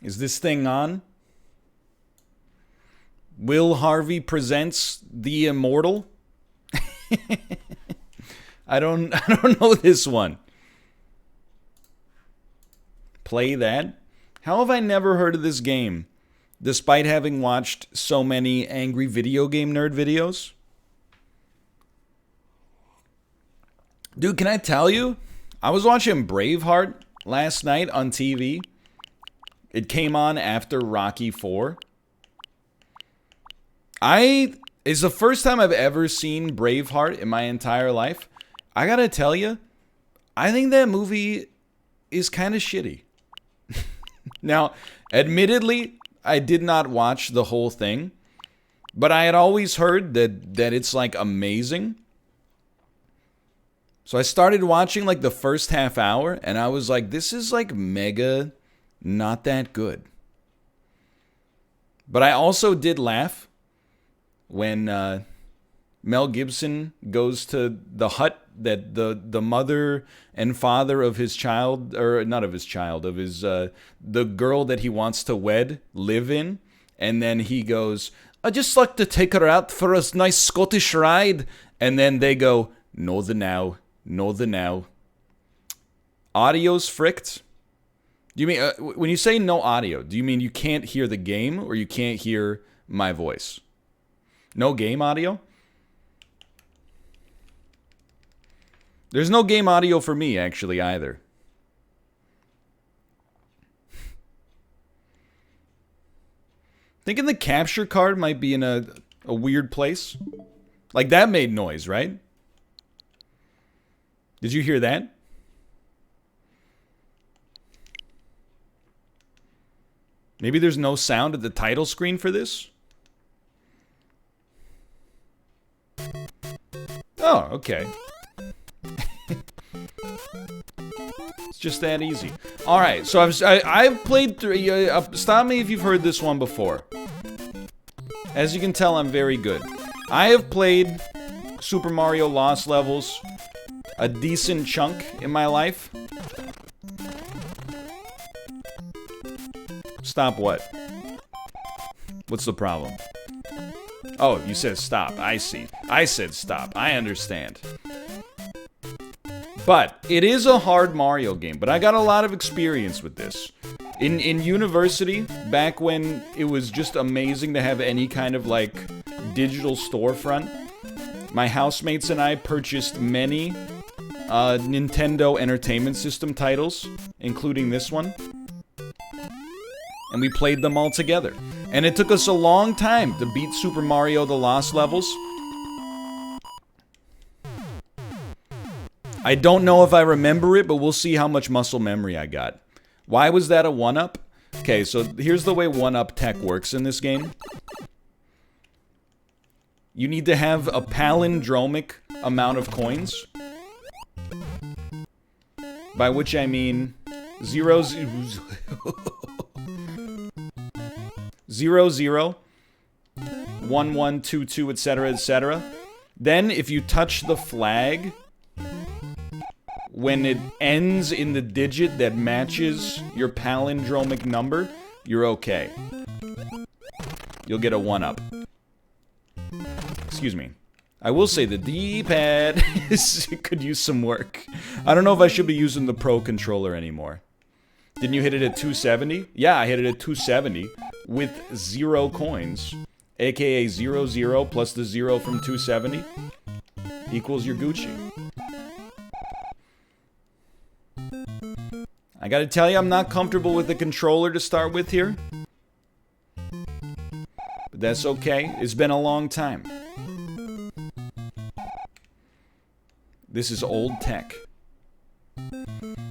Is this thing on? Will Harvey presents The Immortal? I don't know this one. Play that? How have I never heard of this game, despite having watched so many angry video game nerd videos? Dude, can I tell you? I was watching Braveheart last night on TV. It came on after Rocky 4. It's the first time I've ever seen Braveheart in my entire life. I gotta tell you, I think that movie is kind of shitty. Now, admittedly, I did not watch the whole thing, but I had always heard that it's like amazing. So I started watching like the first half hour, and I was like, this is like mega not that good. But I also did laugh when Mel Gibson goes to the hut that the mother and father of his child, or not of his child, of his the girl that he wants to wed live in, and then he goes, "I'd just like to take her out for a nice Scottish ride," and then they go, "No the now, no the now." Audio's fricked. Do you mean when you say no audio? Do you mean you can't hear the game or you can't hear my voice? No game audio? There's no game audio for me, actually, either. Thinking the capture card might be in a weird place. Like, that made noise, right? Did you hear that? Maybe there's no sound at the title screen for this? Oh, okay. It's just that easy. All right, so I've played through. Stop me if you've heard this one before. As you can tell, I'm very good. I have played Super Mario Lost Levels a decent chunk in my life. Stop what? What's the problem? Oh, you said stop. I see. I said stop. I understand. But it is a hard Mario game, but I got a lot of experience with this. In university, back when it was just amazing to have any kind of like digital storefront, my housemates and I purchased many Nintendo Entertainment System titles, including this one. And we played them all together. And it took us a long time to beat Super Mario The Lost Levels. I don't know if I remember it, but we'll see how much muscle memory I got. Why was that a 1-up? Okay, so here's the way 1-up tech works in this game. You need to have a palindromic amount of coins. By which I mean 0, 0, 1, 1, 2, 2, etc., etc. Then, if you touch the flag, when it ends in the digit that matches your palindromic number, you're okay. You'll get a 1-up. Excuse me. I will say the D-pad could use some work. I don't know if I should be using the Pro Controller anymore. Didn't you hit it at 270? Yeah, I hit it at 270 with 0 coins. AKA 0, 0 plus the 0 from 270 equals your Gucci. I gotta tell you, I'm not comfortable with the controller to start with here. But that's okay. It's been a long time. This is old tech.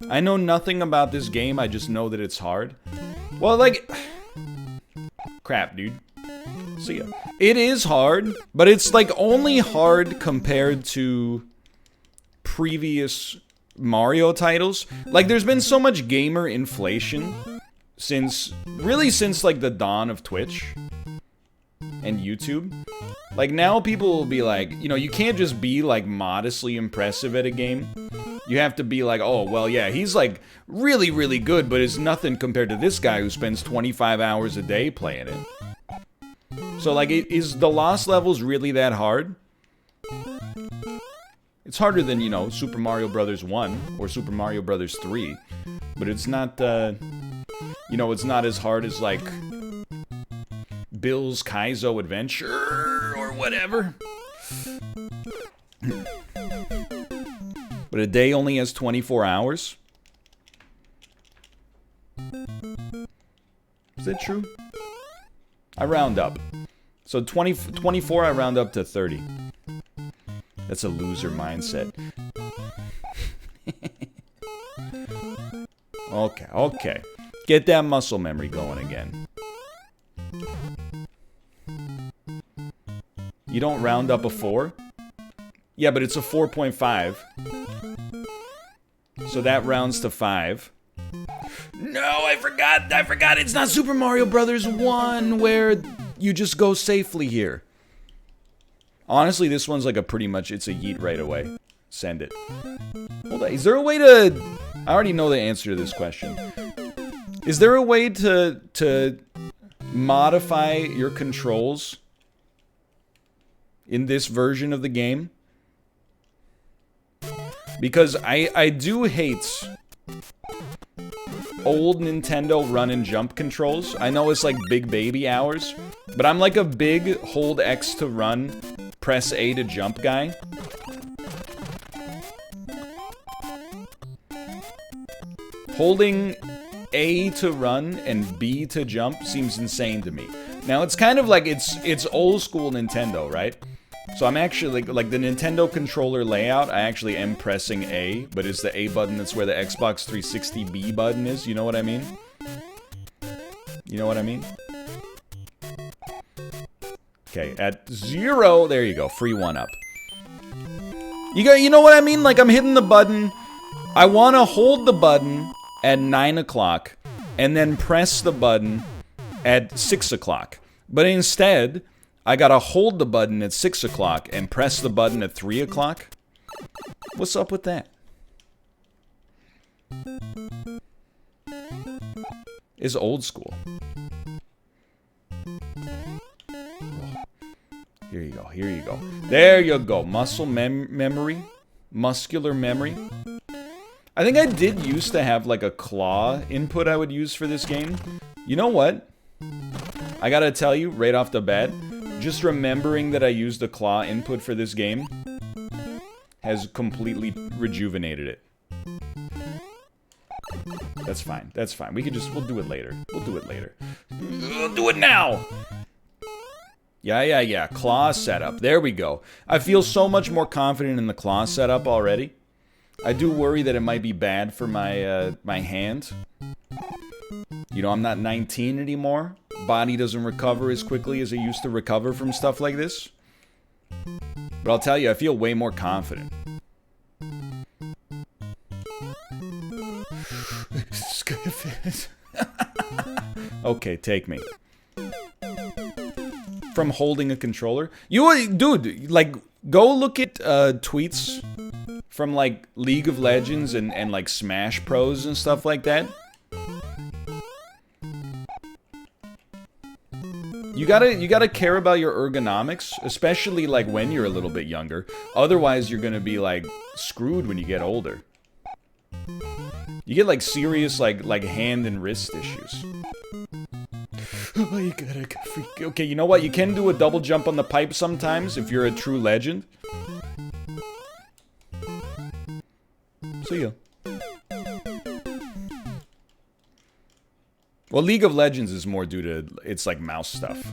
I know nothing about this game, I just know that it's hard. Well, like... Crap, dude. See ya. It is hard, but it's like only hard compared to previous Mario titles. Like, there's been so much gamer inflation since like the dawn of Twitch and YouTube. Like, now people will be like, you know, you can't just be like modestly impressive at a game. You have to be like, oh, well, yeah, he's like really, really good, but it's nothing compared to this guy who spends 25 hours a day playing it. So, like, is the Lost levels really that hard? It's harder than, you know, Super Mario Bros. 1 or Super Mario Bros. 3. But it's not, you know, it's not as hard as, like, Bill's Kaizo Adventure or whatever. But a day only has 24 hours? Is that true? I round up. So 24, I round up to 30. That's a loser mindset. Okay. Get that muscle memory going again. You don't round up a 4? Yeah, but it's a 4.5. So that rounds to 5. No, I forgot. It's not Super Mario Bros. 1 where you just go safely here. Honestly, this one's like it's a yeet right away. Send it. Hold on, is there a way to... I already know the answer to this question. Is there a way to modify your controls in this version of the game? Because I do hate old Nintendo run and jump controls. I know it's like big baby hours, but I'm like a big hold X to run, press A to jump guy. Holding A to run and B to jump seems insane to me. Now it's kind of like it's old school Nintendo, right? So I'm actually, like the Nintendo controller layout, I actually am pressing A, but it's the A button that's where the Xbox 360 B button is, you know what I mean? You know what I mean? Okay, at 0, there you go, free 1-up. You know what I mean? Like I'm hitting the button, I want to hold the button at 9 o'clock, and then press the button at 6 o'clock. But instead... I gotta hold the button at 6 o'clock and press the button at 3 o'clock? What's up with that? It's old school. Here you go. There you go. Memory. Muscular memory. I think I did used to have like a claw input I would use for this game. You know what? I gotta tell you right off the bat, just remembering that I used a claw input for this game has completely rejuvenated it. That's fine. We'll do it later. We'll do it now! Yeah. Claw setup. There we go. I feel so much more confident in the claw setup already. I do worry that it might be bad for my, my hand. You know, I'm not 19 anymore. Body doesn't recover as quickly as it used to recover from stuff like this. But I'll tell you, I feel way more confident. Okay, take me. From holding a controller? Dude, like, go look at tweets from, like, League of Legends and like, Smash Pros and stuff like that. You gotta care about your ergonomics, especially like when you're a little bit younger. Otherwise, you're gonna be like screwed when you get older. You get like serious like hand and wrist issues. Oh, you gotta freak. Okay, you know what? You can do a double jump on the pipe sometimes if you're a true legend. See ya. Well, League of Legends is more due to, it's like mouse stuff.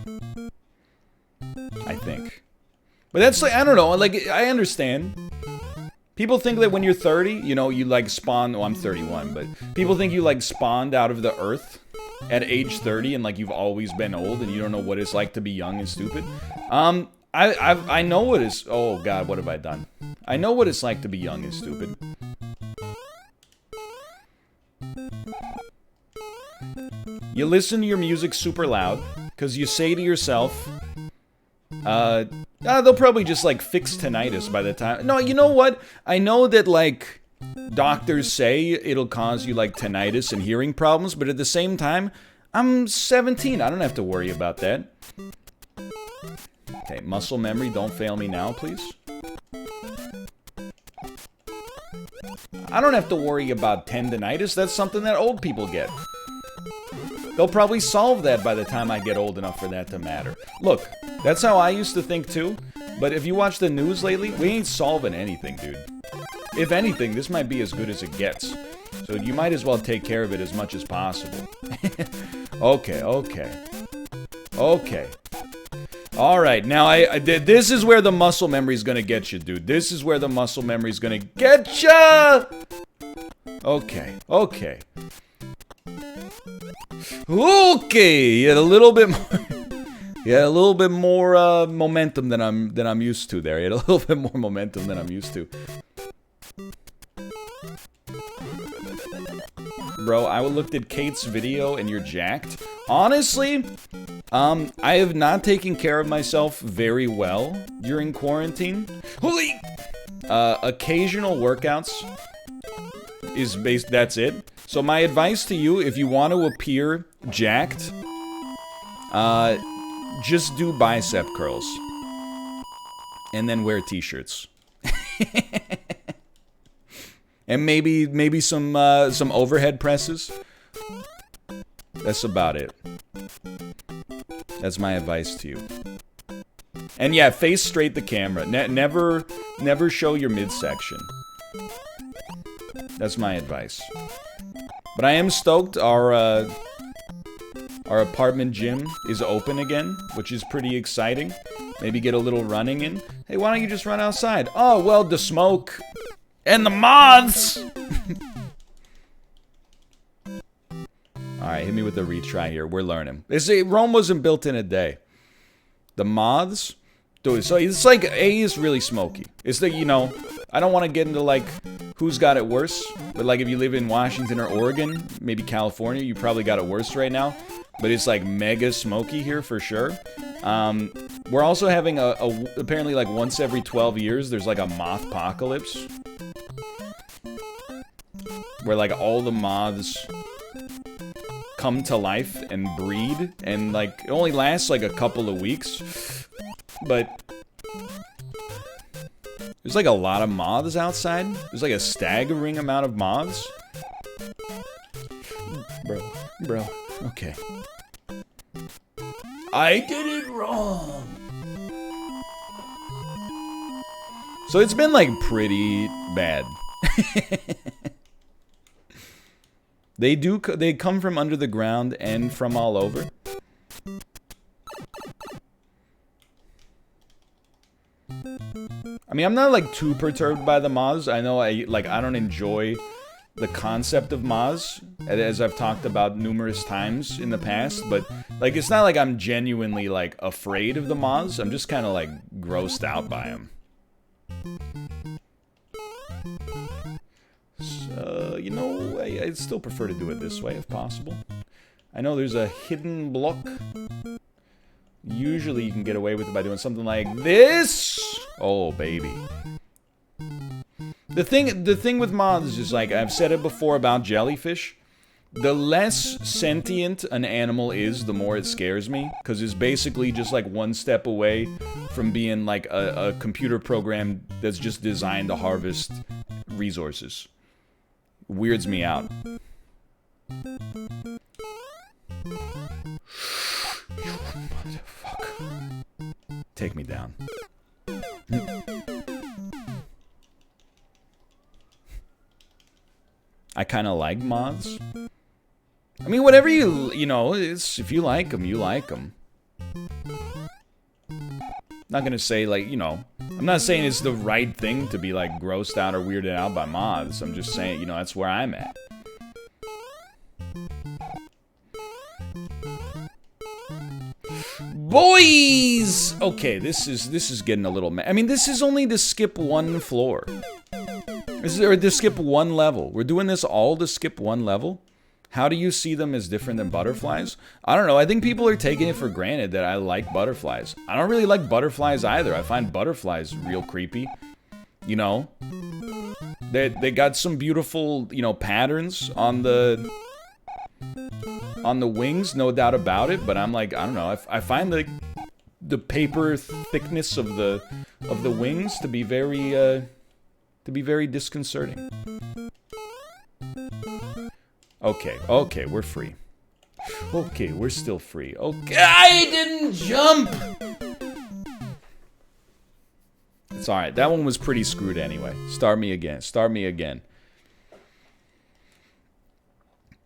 I think. But that's like, I don't know, like, I understand. People think that when you're 30, you know, you like spawn, I'm 31, but people think you like spawned out of the earth at age 30 and like you've always been old and you don't know what it's like to be young and stupid. I know what it's, oh god, what have I done? I know what it's like to be young and stupid. You listen to your music super loud, because you say to yourself, they'll probably just, like, fix tinnitus by the time... No, you know what? I know that, like, Doctors say it'll cause you like tinnitus and hearing problems, but at the same time, I'm 17. I don't have to worry about that. Okay, muscle memory, don't fail me now, please. I don't have to worry about tendinitis. That's something that old people get. They'll probably solve that by the time I get old enough for that to matter. Look, that's how I used to think too. But if you watch the news lately, we ain't solving anything, dude. If anything, this might be as good as it gets. So you might as well take care of it as much as possible. Okay. Alright, now this is where the muscle memory is gonna get you, dude. This is where the muscle memory is gonna get ya! Okay. Okay, you had a little bit more... You had a little bit more momentum than I'm used to there. You had a little bit more momentum than I'm used to. Bro, I looked at Kate's video and you're jacked. Honestly, I have not taken care of myself very well during quarantine. Holy! Occasional workouts is based. That's it. So my advice to you, if you want to appear jacked, just do bicep curls. And then wear t-shirts. And maybe some overhead presses. That's about it. That's my advice to you. And yeah, face straight the camera. Never show your midsection. That's my advice. But I am stoked. Our apartment gym is open again, which is pretty exciting. Maybe get a little running in. Hey, why don't you just run outside? Oh, well, the smoke and the moths. Alright, hit me with a retry here. We're learning. Rome wasn't built in a day. The moths? Dude, so it's like, A is really smoky. It's the, I don't want to get into, like, who's got it worse. But, like, if you live in Washington or Oregon, maybe California, you probably got it worse right now. But it's, like, mega smoky here for sure. We're also having apparently, like, once every 12 years, there's, like, a moth apocalypse. Where, like, all the moths come to life and breed. And, like, it only lasts, like, a couple of weeks. But there's, like, a lot of moths outside. There's, like, a staggering amount of moths. Bro, okay. I did it wrong. So it's been, like, pretty bad. They come from under the ground and from all over. I mean, I'm not, like, too perturbed by the moths. I know I don't enjoy the concept of moths, as I've talked about numerous times in the past, but, like, it's not like I'm genuinely, like, afraid of the moths. I'm just kind of, like, grossed out by them. So, I'd still prefer to do it this way if possible. I know there's a hidden block. Usually you can get away with it by doing something like this. Oh, baby. The thing with moths is, like, I've said it before about jellyfish. The less sentient an animal is, the more it scares me. Because it's basically just, like, one step away from being, like, a computer program that's just designed to harvest resources. Weirds me out. You motherfucker. Take me down. I kind of like moths. I mean, whatever if you like them, you like them. Not gonna say, like, I'm not saying it's the right thing to be, like, grossed out or weirded out by moths. I'm just saying, that's where I'm at. Boys! Okay, this is getting a little I mean, this is only to skip one floor. Or to skip one level. We're doing this all to skip one level? How do you see them as different than butterflies? I don't know. I think people are taking it for granted that I like butterflies. I don't really like butterflies either. I find butterflies real creepy. They got some beautiful, you know, patterns on the wings, no doubt about it. But I'm like, I don't know. I find the paper thickness of the wings to be very disconcerting. Okay, we're free. Okay, we're still free. Okay, I didn't jump! It's alright. That one was pretty screwed anyway. Start me again.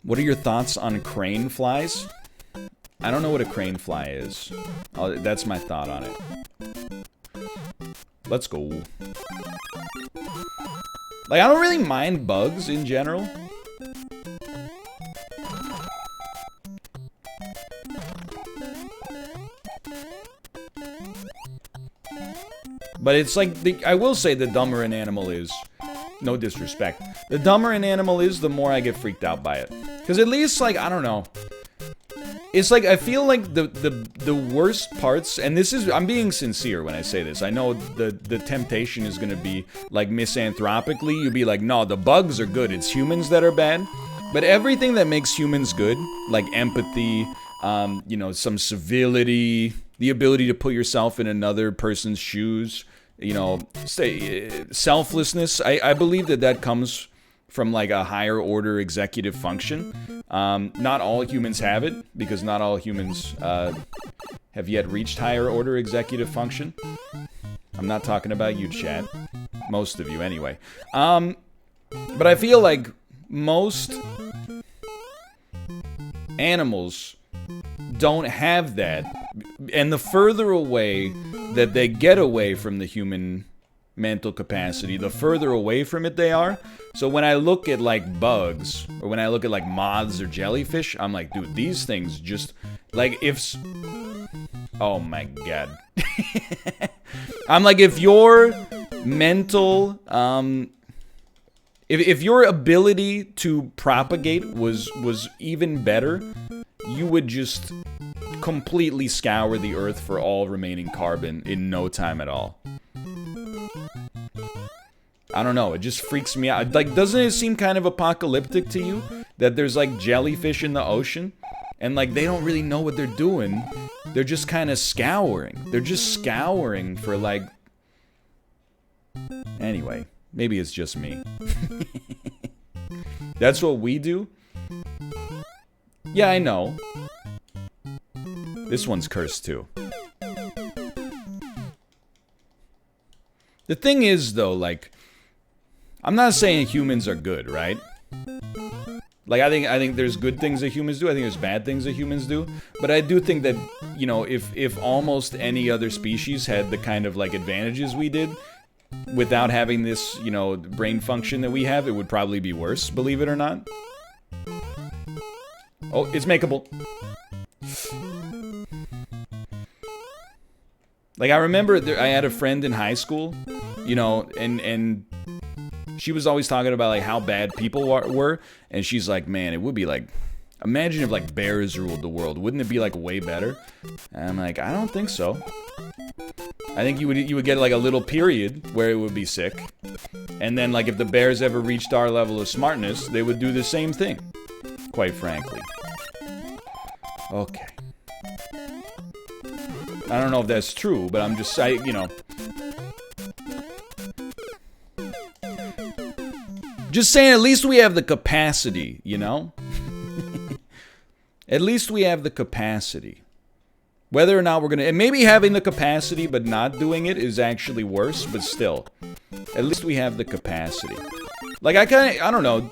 What are your thoughts on crane flies? I don't know what a crane fly is. That's my thought on it. Let's go. Like, I don't really mind bugs in general. But it's like, I will say the dumber an animal is, no disrespect, the dumber an animal is, the more I get freaked out by it. Because at least, like, I don't know. It's like, I feel like the worst parts, and this is, I'm being sincere when I say this. I know the temptation is going to be, like, misanthropically, you'd be like, no, the bugs are good, it's humans that are bad. But everything that makes humans good, like empathy, you know, some civility, the ability to put yourself in another person's shoes, you know, selflessness. I believe that comes from like a higher order executive function. Not all humans have it, because not all humans have yet reached higher order executive function. I'm not talking about you, chat. Most of you, anyway. But I feel like most animals don't have that, and the further away that they get away from the human mental capacity, the further away from it they are. So when I look at like bugs, or when I look at like moths or jellyfish, I'm like, dude, these things just, like, oh my god. I'm like, if your mental, if your ability to propagate was even better, you would just completely scour the earth for all remaining carbon in no time at all. I don't know, it just freaks me out. Like, doesn't it seem kind of apocalyptic to you that there's like jellyfish in the ocean and like they don't really know what they're doing? They're just kind of scouring. They're just scouring for like... Anyway, maybe it's just me. That's what we do? Yeah, I know. This one's cursed too. The thing is, though, like, I'm not saying humans are good, right? Like, I think there's good things that humans do. I think there's bad things that humans do. But I do think that, you know, if almost any other species had the kind of, like, advantages we did, without having this, you know, brain function that we have, it would probably be worse, believe it or not. Oh, it's makeable. Like, I remember I had a friend in high school, you know, and she was always talking about, like, how bad people were, and she's like, man, it would be like, imagine if, like, bears ruled the world. Wouldn't it be, like, way better? And I'm like, I don't think so. I think you would get, like, a little period where it would be sick, and then, like, if the bears ever reached our level of smartness, they would do the same thing, quite frankly. Okay. I don't know if that's true, but I'm just, you know. Just saying, at least we have the capacity, you know? At least we have the capacity. Whether or not we're gonna, and maybe having the capacity but not doing it is actually worse, but still. At least we have the capacity. Like, I don't know.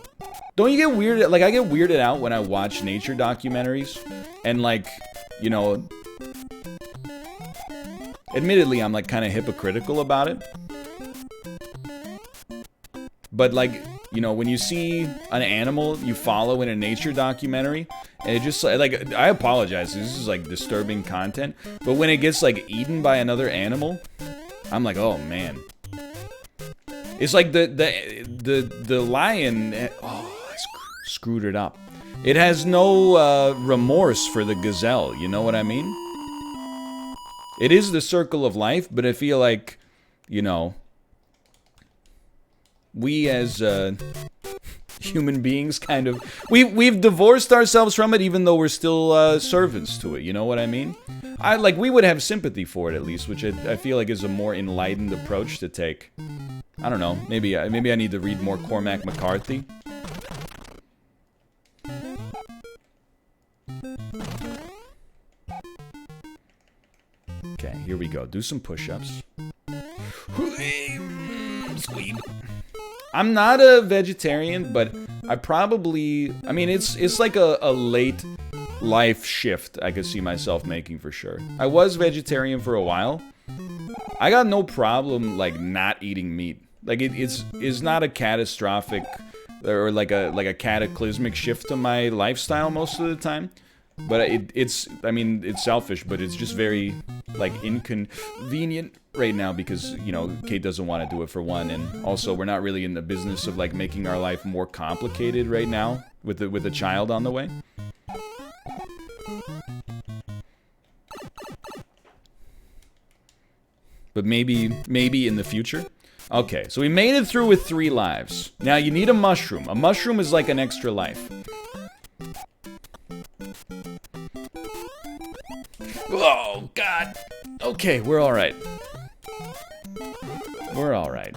Don't you get weirded, like, I get weirded out when I watch nature documentaries, and, like, you know, admittedly, I'm, like, kind of hypocritical about it. But, like, you know, when you see an animal you follow in a nature documentary, and it just, like, I apologize, this is, like, disturbing content, but when it gets, like, eaten by another animal, I'm like, oh, man. It's like the lion, oh, I screwed it up. It has no remorse for the gazelle, you know what I mean? It is the circle of life, but I feel like, you know, we as human beings kind of we've divorced ourselves from it, even though we're still servants to it. You know what I mean? We would have sympathy for it at least, which I feel like is a more enlightened approach to take. I don't know. Maybe I need to read more Cormac McCarthy. Okay, here we go. Do some push-ups. Sweet. I'm not a vegetarian, but I mean, it's like a late life shift I could see myself making for sure. I was vegetarian for a while. I got no problem, like, not eating meat. Like, it's not a catastrophic or like a cataclysmic shift to my lifestyle most of the time. But I mean, it's selfish, but it's just very, like, inconvenient right now because, you know, Kate doesn't want to do it for one, and also we're not really in the business of, like, making our life more complicated right now with a child on the way. But maybe in the future. Okay, so we made it through with 3 lives. Now you need a mushroom. A mushroom is like an extra life. Oh, God. Okay, we're alright. We're alright.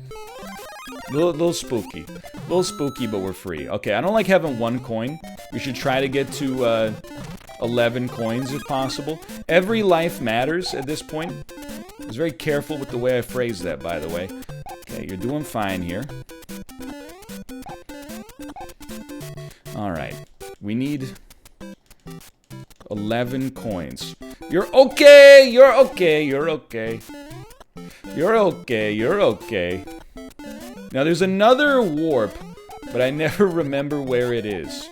Little spooky. Little spooky, but we're free. Okay, I don't like having 1 coin. We should try to get to 11 coins if possible. Every life matters at this point. I was very careful with the way I phrased that, by the way. Okay, you're doing fine here. Alright. We need 11 coins. You're okay! You're okay! You're okay. You're okay. You're okay. Now, there's another warp, but I never remember where it is.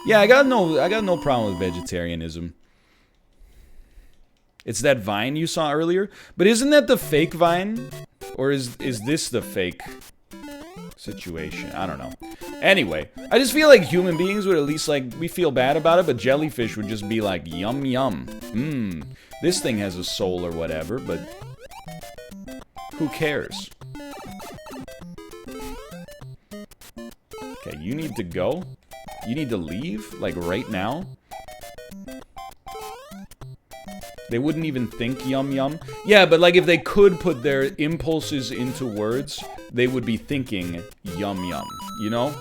Yeah, I got no problem with vegetarianism. It's that vine you saw earlier, but isn't that the fake vine, or is this the fake situation? I don't know. Anyway, I just feel like human beings would at least, like, we feel bad about it, but jellyfish would just be like, yum yum. This thing has a soul or whatever, but who cares? Okay, you need to go. You need to leave, like, right now? They wouldn't even think yum yum. Yeah, but, like, if they could put their impulses into words, they would be thinking yum yum, you know?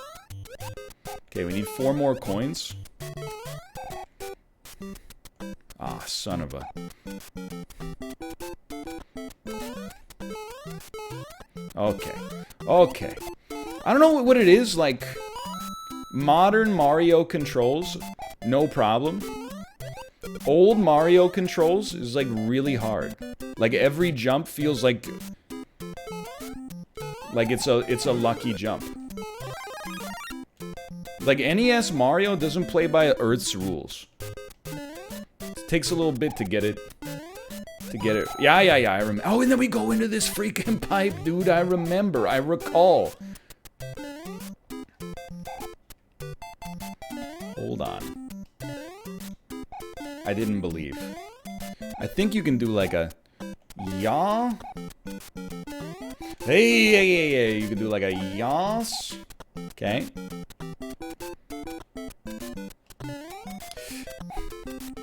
Okay, we need 4 more coins. Ah, son of a... Okay. Okay. I don't know what it is, like... Modern Mario controls, no problem. Old Mario controls is, like, really hard. Like, every jump feels like it's a lucky jump. Like, NES Mario doesn't play by Earth's rules. It takes a little bit to get it. Yeah, I remember. Oh, and then we go into this freaking pipe, dude. I remember. I recall. Hold on. I didn't believe. I think you can do like a yaw. Hey, you can do like a yas. Okay.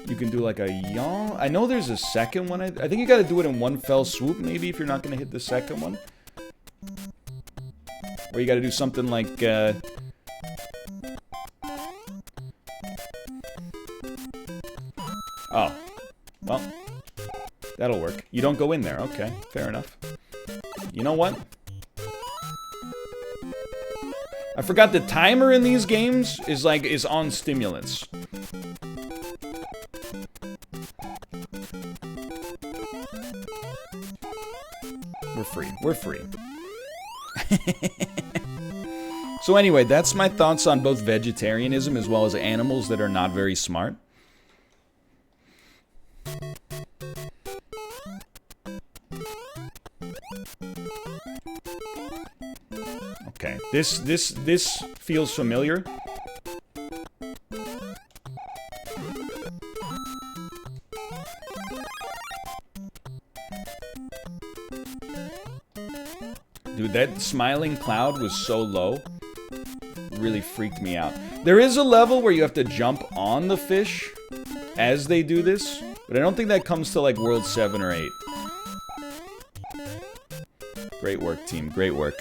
You can do like a yaw. I know there's a second one. I think you gotta do it in one fell swoop, maybe, if you're not gonna hit the second one. Or you gotta do something like, oh. Well, that'll work. You don't go in there. Okay, fair enough. You know what? I forgot the timer in these games is on stimulants. We're free. We're free. So anyway, that's my thoughts on both vegetarianism as well as animals that are not very smart. Okay, this feels familiar. Dude, that smiling cloud was so low. Really freaked me out. There is a level where you have to jump on the fish as they do this, but I don't think that comes to like World 7 or 8. Great work, team. Great work.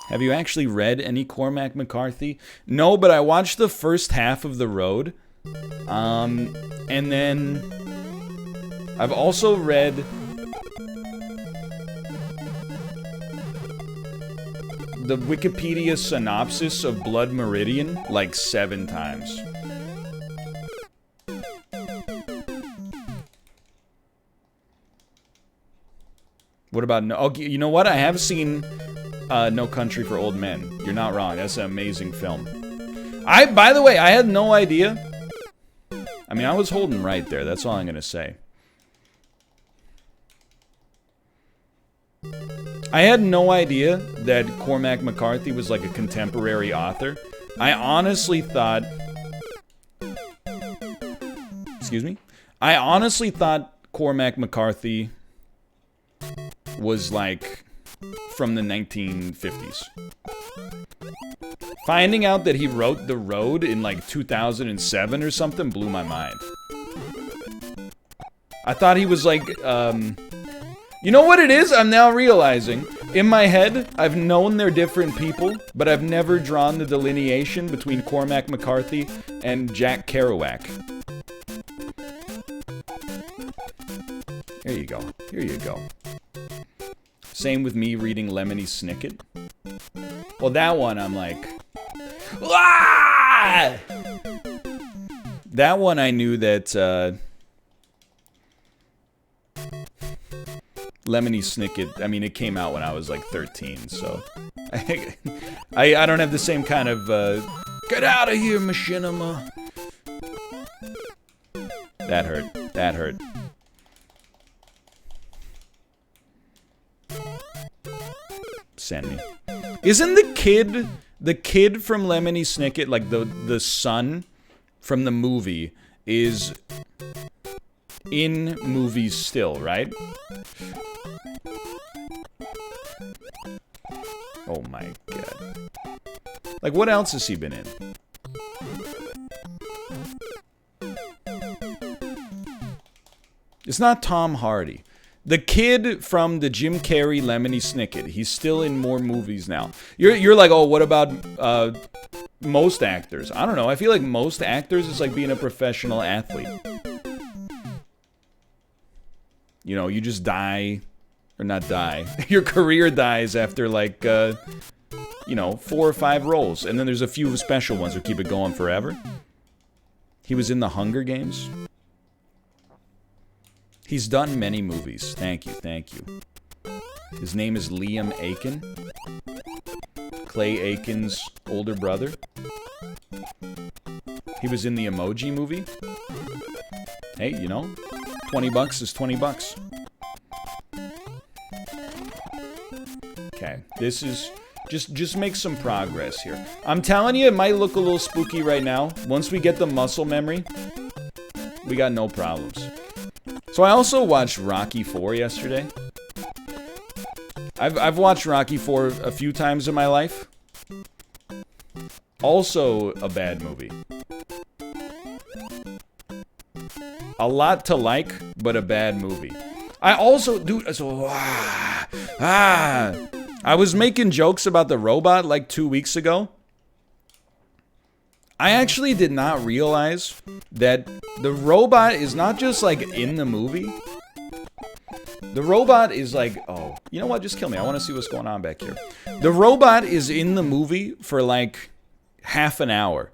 Have you actually read any Cormac McCarthy? No, but I watched the first half of The Road. And then I've also read the Wikipedia synopsis of Blood Meridian like 7 times. What about no? Oh, you know what? I have seen No Country for Old Men. You're not wrong. That's an amazing film. By the way, I had no idea. I mean, I was holding right there. That's all I'm gonna say. I had no idea that Cormac McCarthy was like a contemporary author. I honestly thought... Excuse me? I honestly thought Cormac McCarthy was like from the 1950s. Finding out that he wrote The Road in like 2007 or something blew my mind. I thought he was like, you know what it is? I'm now realizing. In my head, I've known they're different people, but I've never drawn the delineation between Cormac McCarthy and Jack Kerouac. There you go. Here you go. Same with me reading Lemony Snicket. Well, that one I'm like... Ah! That one I knew that... Lemony Snicket, I mean, it came out when I was like 13, so... I don't have the same kind of, get out of here, machinima. That hurt. That hurt. Send me. Isn't the kid from Lemony Snicket, like the son from the movie, is in movies still, right? Oh my god. Like, what else has he been in? It's not Tom Hardy. The kid from the Jim Carrey Lemony Snicket. He's still in more movies now. You're like, oh, what about most actors? I don't know. I feel like most actors is like being a professional athlete. You know, you just die, or not die. Your career dies after like, you know, 4 or 5 roles. And then there's a few special ones that keep it going forever. He was in The Hunger Games. He's done many movies. Thank you, thank you. His name is Liam Aiken. Clay Aiken's older brother. He was in the Emoji Movie. Hey, you know, 20 bucks is 20 bucks. Okay, this is... Just make some progress here. I'm telling you, it might look a little spooky right now. Once we get the muscle memory, we got no problems. So I also watched Rocky IV yesterday. I've watched Rocky IV a few times in my life. Also a bad movie. A lot to like, but a bad movie. I also, dude, so, I was making jokes about the robot like 2 weeks ago. I actually did not realize that the robot is not just like in the movie. The robot is like, oh, you know what? Just kill me. I want to see what's going on back here. The robot is in the movie for like half an hour.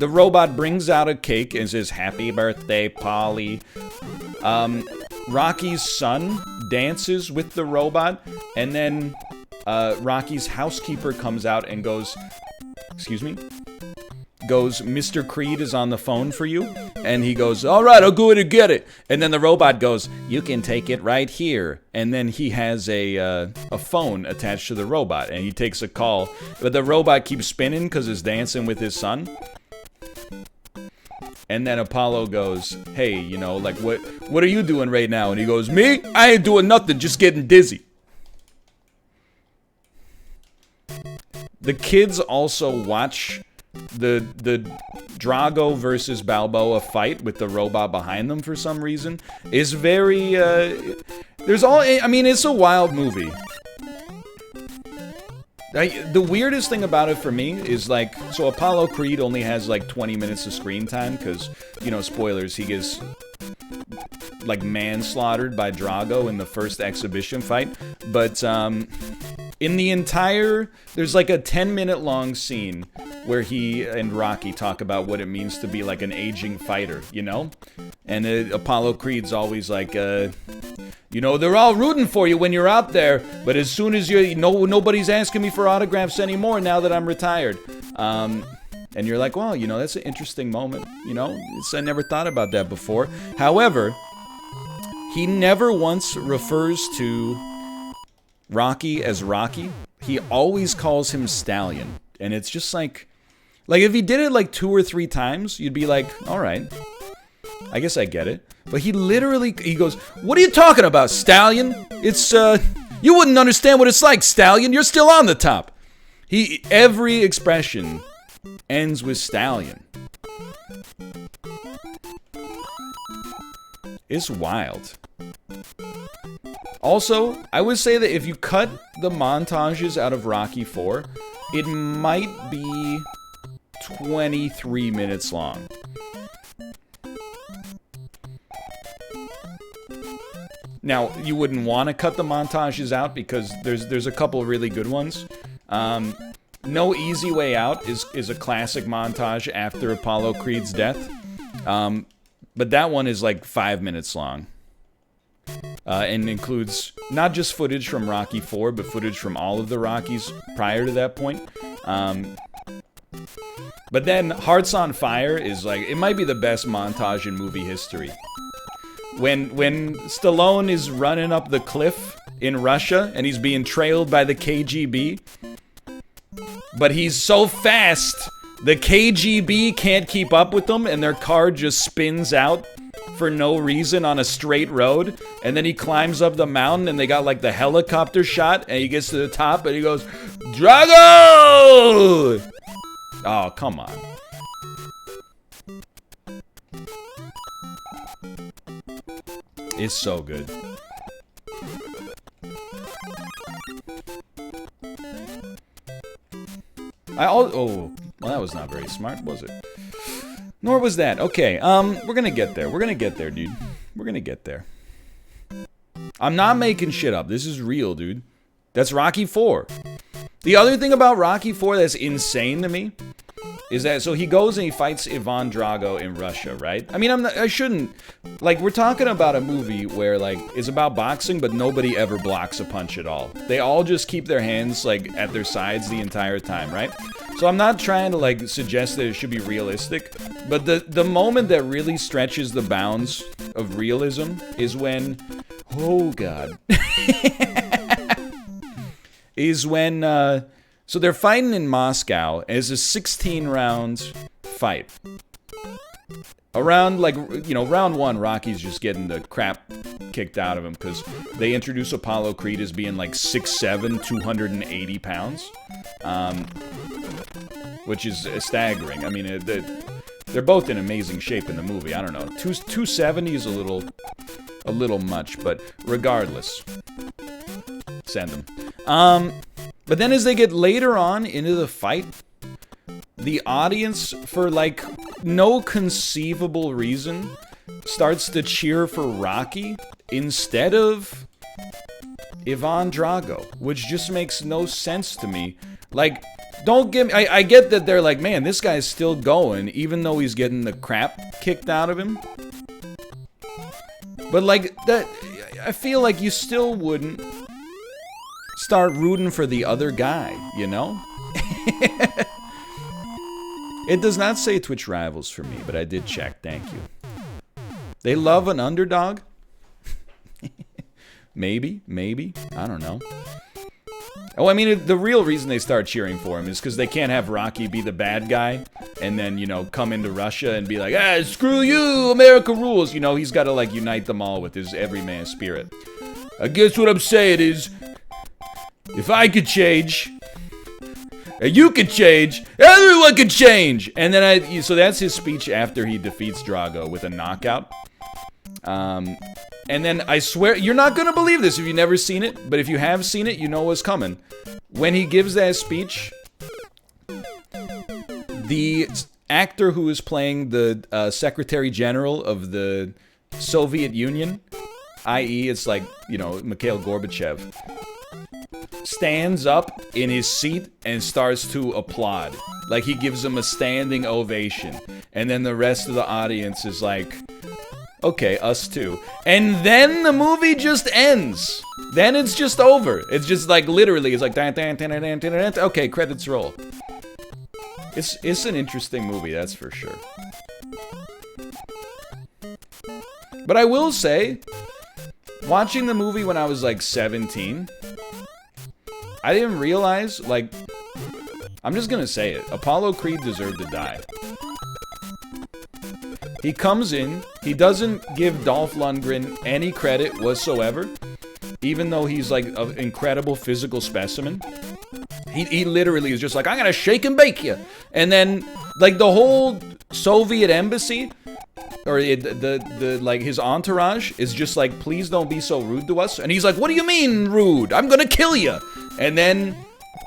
The robot brings out a cake and says, "Happy birthday, Polly." Rocky's son dances with the robot, and then Rocky's housekeeper comes out and goes, excuse me? Goes, "Mr. Creed is on the phone for you." And he goes, "All right, I'll go in and get it." And then the robot goes, "You can take it right here." And then he has a phone attached to the robot, and he takes a call. But the robot keeps spinning because it's dancing with his son. And then Apollo goes, hey, you know, like, what are you doing right now? And he goes, me? I ain't doing nothing, just getting dizzy. The kids also watch the Drago versus Balboa fight with the robot behind them for some reason. Is very, it's a wild movie. The weirdest thing about it for me is, like, so Apollo Creed only has, like, 20 minutes of screen time, because, you know, spoilers, he gets, like, manslaughtered by Drago in the first exhibition fight, but, in the entire, there's, like, a 10-minute long scene where he and Rocky talk about what it means to be, like, an aging fighter, you know? And Apollo Creed's always like, you know, they're all rooting for you when you're out there, but as soon as nobody's asking me for autographs anymore now that I'm retired. And you're like, well, you know, that's an interesting moment, you know? I never thought about that before. However, he never once refers to Rocky as Rocky. He always calls him Stallion. And it's just like if he did it like 2 or 3 times, you'd be like, all right, I guess I get it. But he goes, what are you talking about, Stallion? It's, you wouldn't understand what it's like, Stallion. You're still on the top. Every expression ends with Stallion. It's wild. Also, I would say that if you cut the montages out of Rocky 4, it might be 23 minutes long. Now, you wouldn't want to cut the montages out because there's a couple of really good ones. No Easy Way Out is a classic montage after Apollo Creed's death. But that one is like 5 minutes long. And includes not just footage from Rocky 4, but footage from all of the Rockies prior to that point. But then Hearts on Fire is like, it might be the best montage in movie history. When Stallone is running up the cliff in Russia and he's being trailed by the KGB, but he's so fast, the KGB can't keep up with them and their car just spins out for no reason on a straight road, and then he climbs up the mountain and they got like the helicopter shot and he gets to the top and he goes, Drago! Oh, come on. It's so good. Well, that was not very smart, was it? Nor was that. Okay, we're gonna get there. We're gonna get there, dude. We're gonna get there. I'm not making shit up. This is real, dude. That's Rocky 4. The other thing about Rocky 4 that's insane to me is that, so he goes and he fights Ivan Drago in Russia, right? I mean, I shouldn't, like, we're talking about a movie where, like, it's about boxing, but nobody ever blocks a punch at all. They all just keep their hands, like, at their sides the entire time, right? So I'm not trying to, like, suggest that it should be realistic, but the moment that really stretches the bounds of realism is when, oh god, is when, so they're fighting in Moscow, and it's a 16-round fight. Around, like, you know, round 1, Rocky's just getting the crap kicked out of him, because they introduce Apollo Creed as being, like, 6'7", 280 pounds. Which is staggering. I mean, they're both in amazing shape in the movie. I don't know. 270 is a little much, but regardless. Send them. But then as they get later on into the fight, the audience, for like no conceivable reason, starts to cheer for Rocky instead of Ivan Drago, which just makes no sense to me. Like, don't get me, I get that they're like, man, this guy's still going, even though he's getting the crap kicked out of him. But like, that, I feel like you still wouldn't start rooting for the other guy, you know? It does not say Twitch Rivals for me, but I did check, thank you. They love an underdog? Maybe, I don't know. Oh, I mean, the real reason they start cheering for him is because they can't have Rocky be the bad guy and then, you know, come into Russia and be like, ah, screw you, America rules. You know, he's got to, like, unite them all with his everyman spirit. I guess what I'm saying is, if I could change, and you could change, everyone could change. And then so that's his speech after he defeats Drago with a knockout. And then I swear, you're not gonna believe this if you've never seen it, but if you have seen it, you know what's coming. When he gives that speech, the actor who is playing the Secretary General of the Soviet Union, i.e. it's like, you know, Mikhail Gorbachev, stands up in his seat and starts to applaud. Like, he gives him a standing ovation. And then the rest of the audience is like, okay, us too. And then the movie just ends. Then it's just over. It's just like, literally, it's like, dan, dan, dan, dan, dan, dan, dan. Okay, credits roll. It's an interesting movie, that's for sure. But I will say, watching the movie when I was like 17, I didn't realize, like, I'm just gonna say it, Apollo Creed deserved to die. He comes in, he doesn't give Dolph Lundgren any credit whatsoever, even though he's like an incredible physical specimen. He literally is just like, I'm gonna shake and bake you. And then, like, the whole Soviet embassy, or the like, his entourage is just like, please don't be so rude to us. And he's like, what do you mean rude? I'm gonna kill you. And then,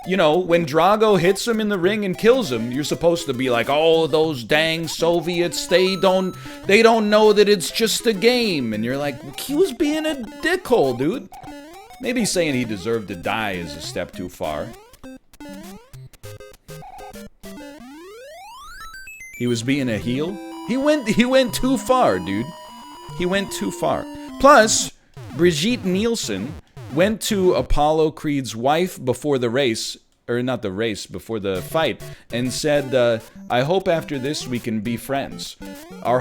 you know, when Drago hits him in the ring and kills him, you're supposed to be like, oh, those dang Soviets, they don't know that it's just a game. And you're like, he was being a dickhole, dude. Maybe saying he deserved to die is a step too far. He was being a heel? He went too far, dude. He went too far. Plus, Brigitte Nielsen went to Apollo Creed's wife before the race, or not the race, before the fight, and said, I hope after this we can be friends. Our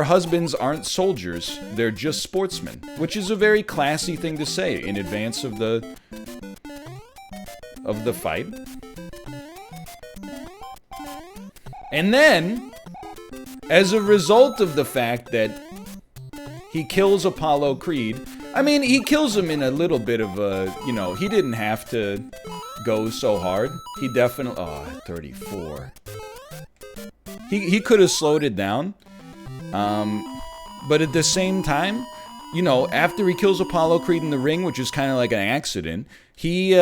husbands aren't soldiers, they're just sportsmen. Which is a very classy thing to say in advance of the fight. And then, as a result of the fact that he kills Apollo Creed, I mean, he kills him in a little bit of a, you know, he didn't have to go so hard. He definitely, 34. He could have slowed it down. But at the same time, you know, after he kills Apollo Creed in the ring, which is kind of like an accident, he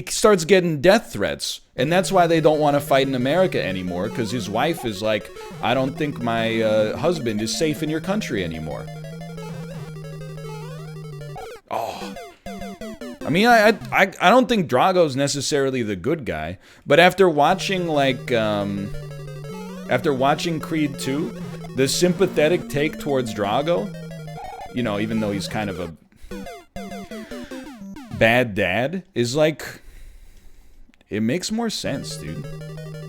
starts getting death threats. And that's why they don't want to fight in America anymore, because his wife is like, I don't think my husband is safe in your country anymore. Oh. I mean, I don't think Drago's necessarily the good guy, but after watching, like, after watching Creed 2, the sympathetic take towards Drago, you know, even though he's kind of a bad dad, is like, it makes more sense, dude.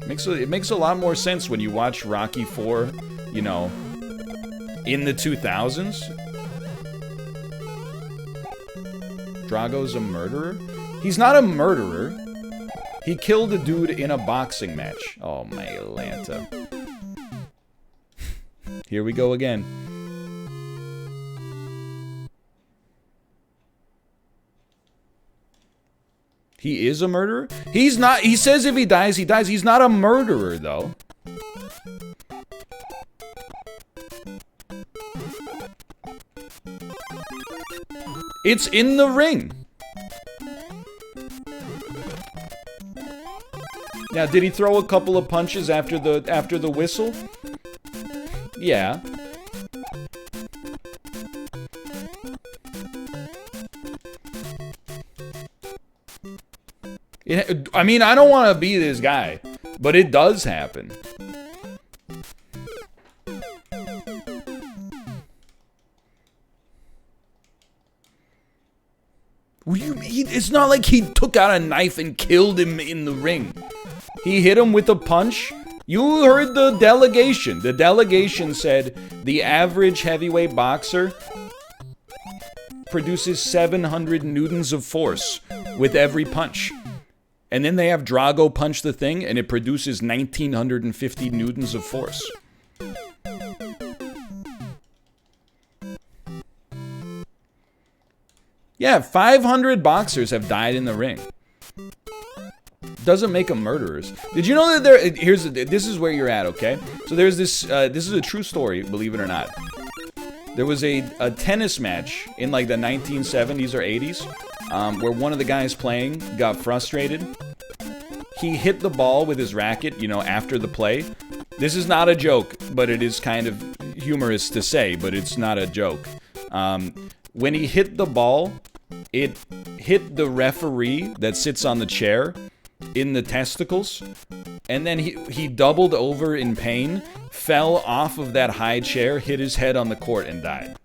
It makes a lot more sense when you watch Rocky 4, you know, in the 2000s. Drago's a murderer? He's not a murderer. He killed a dude in a boxing match. Oh, my Atlanta. Here we go again. He is a murderer? He's not. He says if he dies, he dies. He's not a murderer, though. It's in the ring. Now, did he throw a couple of punches after the whistle? Yeah. I mean, I don't want to be this guy, but it does happen. It's not like he took out a knife and killed him in the ring. He hit him with a punch. You heard the delegation. The delegation said the average heavyweight boxer produces 700 newtons of force. with every punch. And then they have Drago punch the thing, and it produces 1,950 newtons of force. Yeah, 500 boxers have died in the ring. Doesn't make them murderers. Did you know that this is where you're at, okay? So there's this is a true story, believe it or not. There was a tennis match in like the 1970s or 80s where one of the guys playing got frustrated. He hit the ball with his racket, after the play. This is not a joke, but it is kind of humorous to say, but it's not a joke. When he hit the ball, it hit the referee that sits on the chair in the testicles, and then he doubled over in pain, fell off of that high chair, hit his head on the court, and died.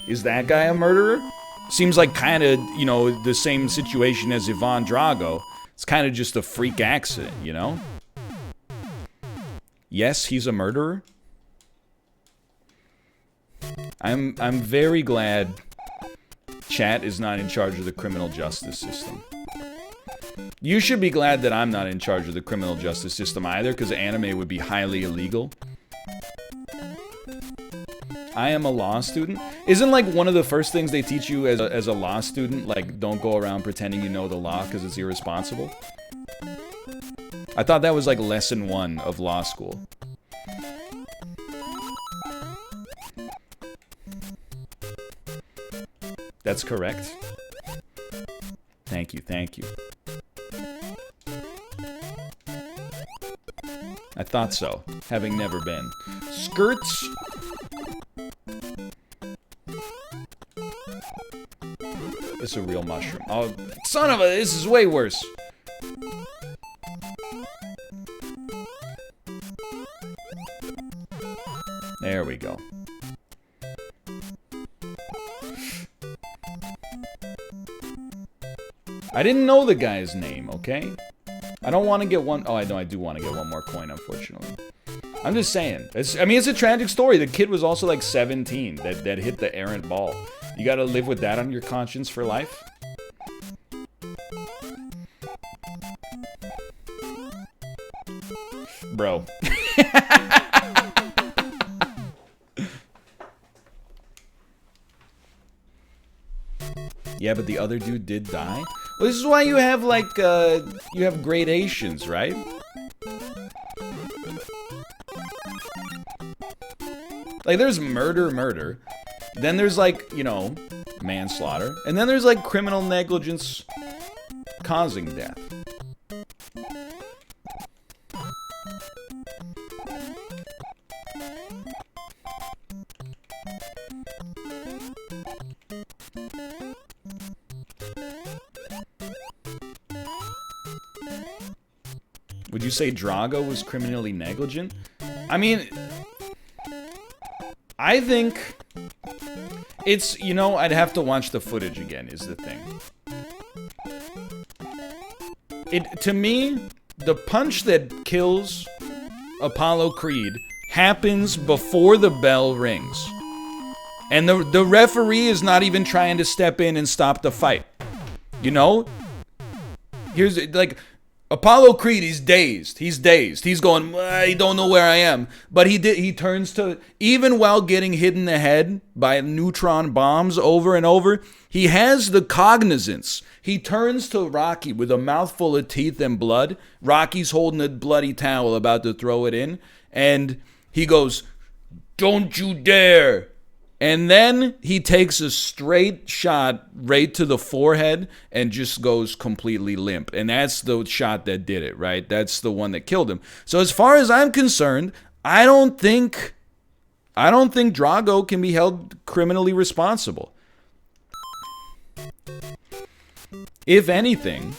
Is that guy a murderer? Seems like kind of, the same situation as Ivan Drago. It's kind of just a freak accident, Yes, he's a murderer. I'm very glad chat is not in charge of the criminal justice system. You should be glad that I'm not in charge of the criminal justice system either, because anime would be highly illegal. I am a law student. Isn't like one of the first things they teach you as a law student, like, don't go around pretending you know the law because it's irresponsible? I thought that was like lesson 1 of law school. That's correct. Thank you, thank you. I thought so, having never been. Skirts. It's a real mushroom. Oh, son of a, this is way worse. There we go. I didn't know the guy's name, okay? I don't want to get one. Oh, I know I do want to get one more coin, unfortunately. I'm just saying. It's a tragic story. The kid was also like 17 that hit the errant ball. You gotta live with that on your conscience for life? Bro. Yeah, but the other dude did die? Well, this is why you have, like, you have gradations, right? Like, there's murder. Then there's, like, manslaughter. And then there's, like, criminal negligence causing death. Would you say Drago was criminally negligent? I mean, I think it's, I'd have to watch the footage again, is the thing. To me, the punch that kills Apollo Creed happens before the bell rings. And the referee is not even trying to step in and stop the fight. Here's, like, Apollo Creed, he's dazed. He's going, I don't know where I am. But he turns to, even while getting hit in the head by neutron bombs over and over, he has the cognizance. He turns to Rocky with a mouthful of teeth and blood. Rocky's holding a bloody towel about to throw it in. And he goes, "Don't you dare." And then he takes a straight shot right to the forehead and just goes completely limp. And that's the shot that did it, right? That's the one that killed him. So as far as I'm concerned, I don't think Drago can be held criminally responsible. If anything,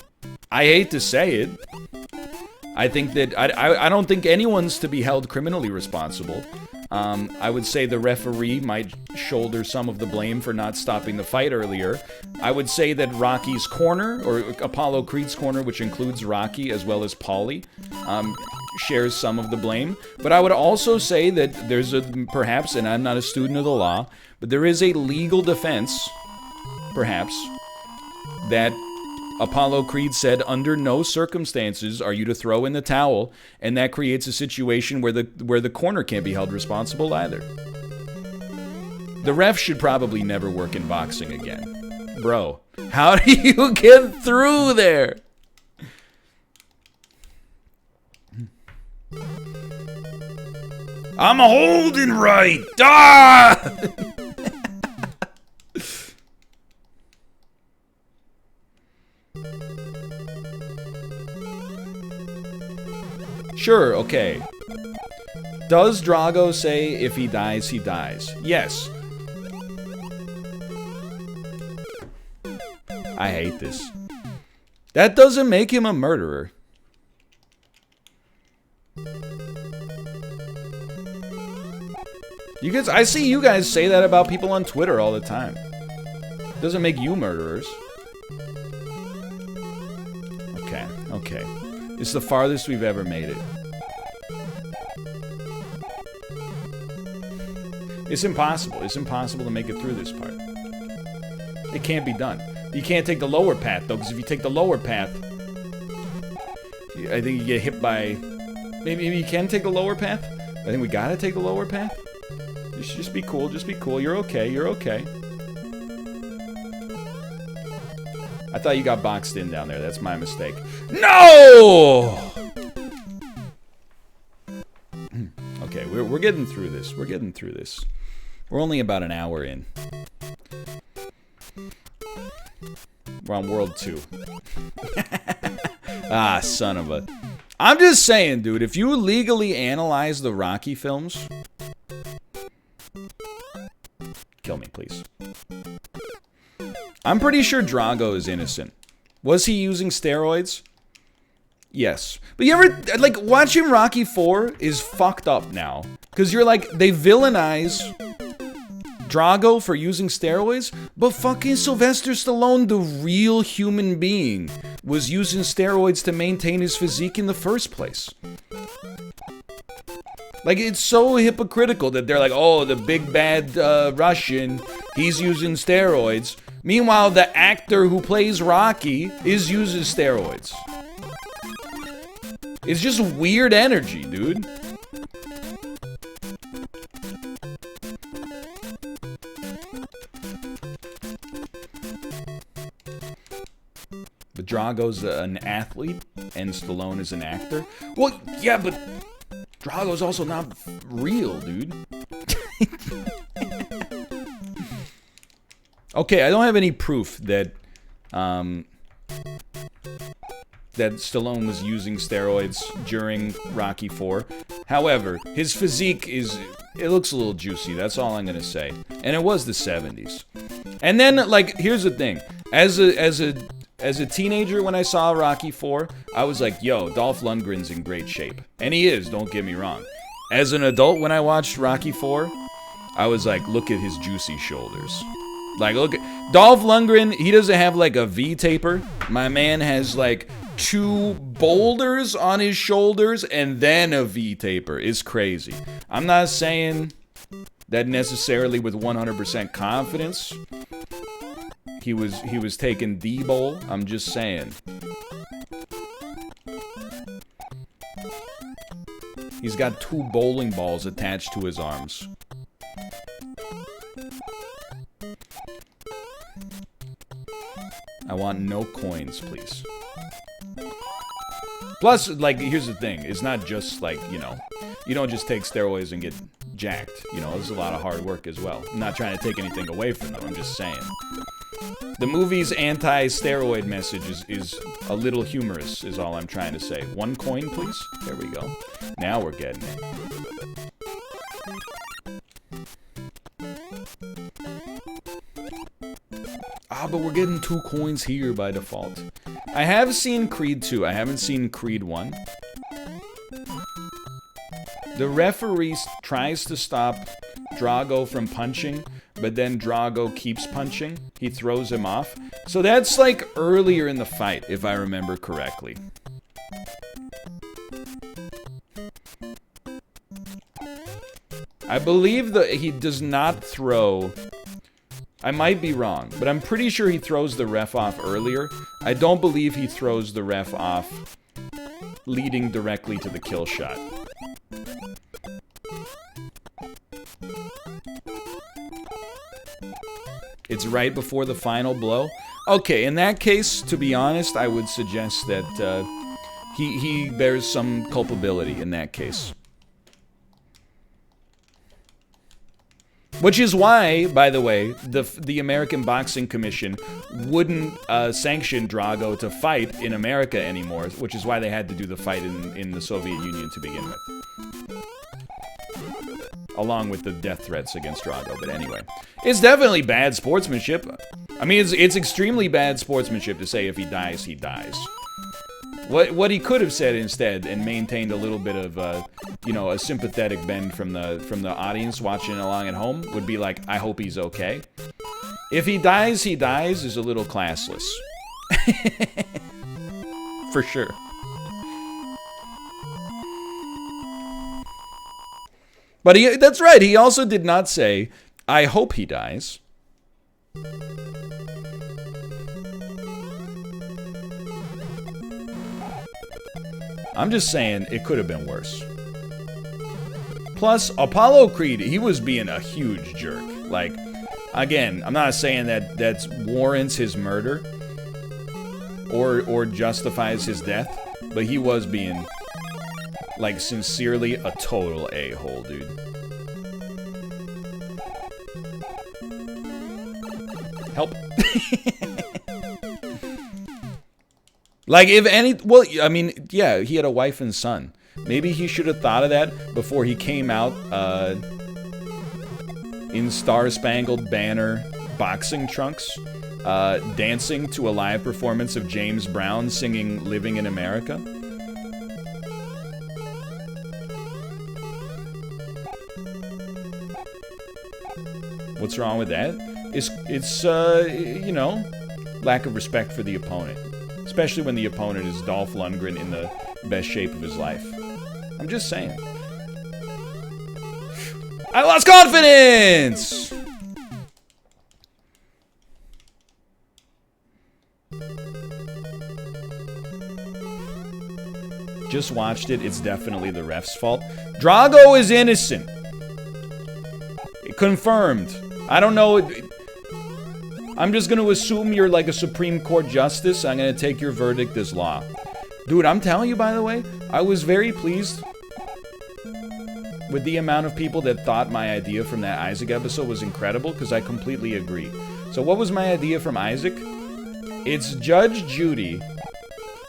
I hate to say it, I think that I don't think anyone's to be held criminally responsible. I would say the referee might shoulder some of the blame for not stopping the fight earlier. I would say that Rocky's corner, or Apollo Creed's corner, which includes Rocky as well as Paulie, shares some of the blame. But I would also say that there's perhaps, and I'm not a student of the law, but there is a legal defense, perhaps, that Apollo Creed said under no circumstances are you to throw in the towel, and that creates a situation where the corner can't be held responsible either. The ref should probably never work in boxing again. Bro, how do you get through there? I'm holding right. Ah! Sure, okay. Does Drago say if he dies, he dies? Yes. I hate this. That doesn't make him a murderer. You guys, I see you guys say that about people on Twitter all the time. Doesn't make you murderers. Okay, okay. It's the farthest we've ever made it. It's impossible. It's impossible to make it through this part. It can't be done. You can't take the lower path, though, because if you take the lower path, I think you get hit by... Maybe you can take the lower path? I think we gotta take the lower path? Just be cool, just be cool. You're okay, you're okay. I thought you got boxed in down there. That's my mistake. No! Okay, we're getting through this. We're getting through this. We're only about an hour in. We're on World 2. Ah, son of a... I'm just saying, dude, if you legally analyze the Rocky films... Kill me, please. I'm pretty sure Drago is innocent. Was he using steroids? Yes. But you ever, like, watching Rocky 4 is fucked up now. Because you're like, they villainize Drago for using steroids, but fucking Sylvester Stallone, the real human being, was using steroids to maintain his physique in the first place. Like, it's so hypocritical that they're like, oh, the big bad Russian, he's using steroids. Meanwhile, the actor who plays Rocky is using steroids. It's just weird energy, dude. But Drago's an athlete, and Stallone is an actor. Well, yeah, but Drago's also not real, dude. Okay, I don't have any proof that that Stallone was using steroids during Rocky 4. However, his physique it looks a little juicy, that's all I'm gonna say. And it was the 70s. And then, like, here's the thing. As a teenager, when I saw Rocky 4, I was like, yo, Dolph Lundgren's in great shape. And he is, don't get me wrong. As an adult, when I watched Rocky 4, I was like, look at his juicy shoulders. Like, look at... Dolph Lundgren, he doesn't have, like, a V-taper. My man has, like, 2 boulders on his shoulders and then a V-taper. It's crazy. I'm not saying that necessarily with 100% confidence. He was taking D-bowl. I'm just saying. He's got 2 bowling balls attached to his arms. I want no coins, please. Plus, like, here's the thing. It's not just, like, you know, you don't just take steroids and get jacked. You know, there's a lot of hard work as well. I'm not trying to take anything away from them. I'm just saying. The movie's anti-steroid message is a little humorous, is all I'm trying to say. 1 coin, please? There we go. Now we're getting it. Ah, but we're getting 2 coins here by default. I have seen Creed 2. I haven't seen Creed 1. The referee tries to stop Drago from punching, but then Drago keeps punching. He throws him off. So that's like earlier in the fight, if I remember correctly. I believe that he does not throw... I might be wrong, but I'm pretty sure he throws the ref off earlier. I don't believe he throws the ref off leading directly to the kill shot. It's right before the final blow. Okay, in that case, to be honest, I would suggest that he bears some culpability in that case. Which is why, by the way, the American Boxing Commission wouldn't sanction Drago to fight in America anymore, which is why they had to do the fight in the Soviet Union to begin with. Along with the death threats against Drago, but anyway. It's definitely bad sportsmanship. I mean, it's extremely bad sportsmanship to say if he dies, he dies. What he could have said instead, and maintained a little bit of, you know, a sympathetic bend from the audience watching along at home, would be like, I hope he's okay. If he dies is a little classless. For sure. But that's right, he also did not say, I hope he dies. I'm just saying, it could have been worse. Plus, Apollo Creed, he was being a huge jerk. Like, again, I'm not saying that warrants his murder or justifies his death, but he was being, like, sincerely a total a-hole, dude. Help. Like, if any... Well, I mean, yeah, he had a wife and son. Maybe he should have thought of that before he came out in Star-Spangled Banner boxing trunks, dancing to a live performance of James Brown singing Living in America. What's wrong with that? It's you know, lack of respect for the opponent. Especially when the opponent is Dolph Lundgren in the best shape of his life. I'm just saying. I lost confidence! Just watched it. It's definitely the ref's fault. Drago is innocent. Confirmed. I don't know... I'm just going to assume you're like a Supreme Court justice. I'm going to take your verdict as law. Dude, I'm telling you, by the way, I was very pleased with the amount of people that thought my idea from that Isaac episode was incredible, because I completely agree. So what was my idea from Isaac? It's Judge Judy,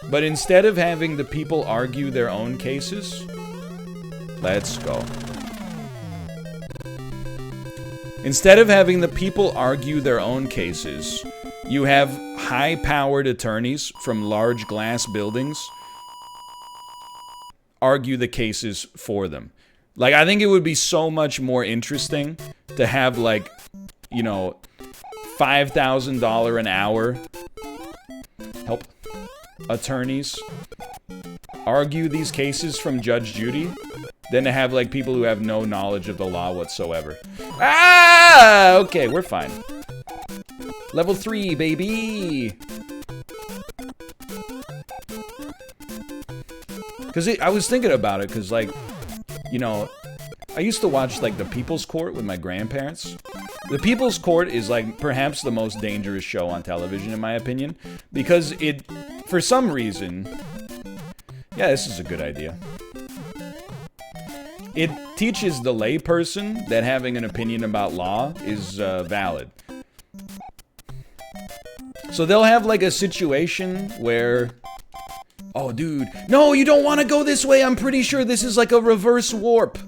but instead of having the people argue their own cases, let's go. Instead of having the people argue their own cases, you have high-powered attorneys from large glass buildings argue the cases for them. Like, I think it would be so much more interesting to have, like, you know, $5,000 an hour help attorneys argue these cases from Judge Judy than to have, like, people who have no knowledge of the law whatsoever. Ah! Okay, we're fine. Level 3, baby! Because I was thinking about it, because, like, you know, I used to watch, like, The People's Court with my grandparents. The People's Court is, like, perhaps the most dangerous show on television, in my opinion, because it, for some reason... Yeah, this is a good idea. It teaches the layperson that having an opinion about law is valid. So they'll have, like, a situation where... Oh, dude. No, you don't want to go this way. I'm pretty sure this is like a reverse warp.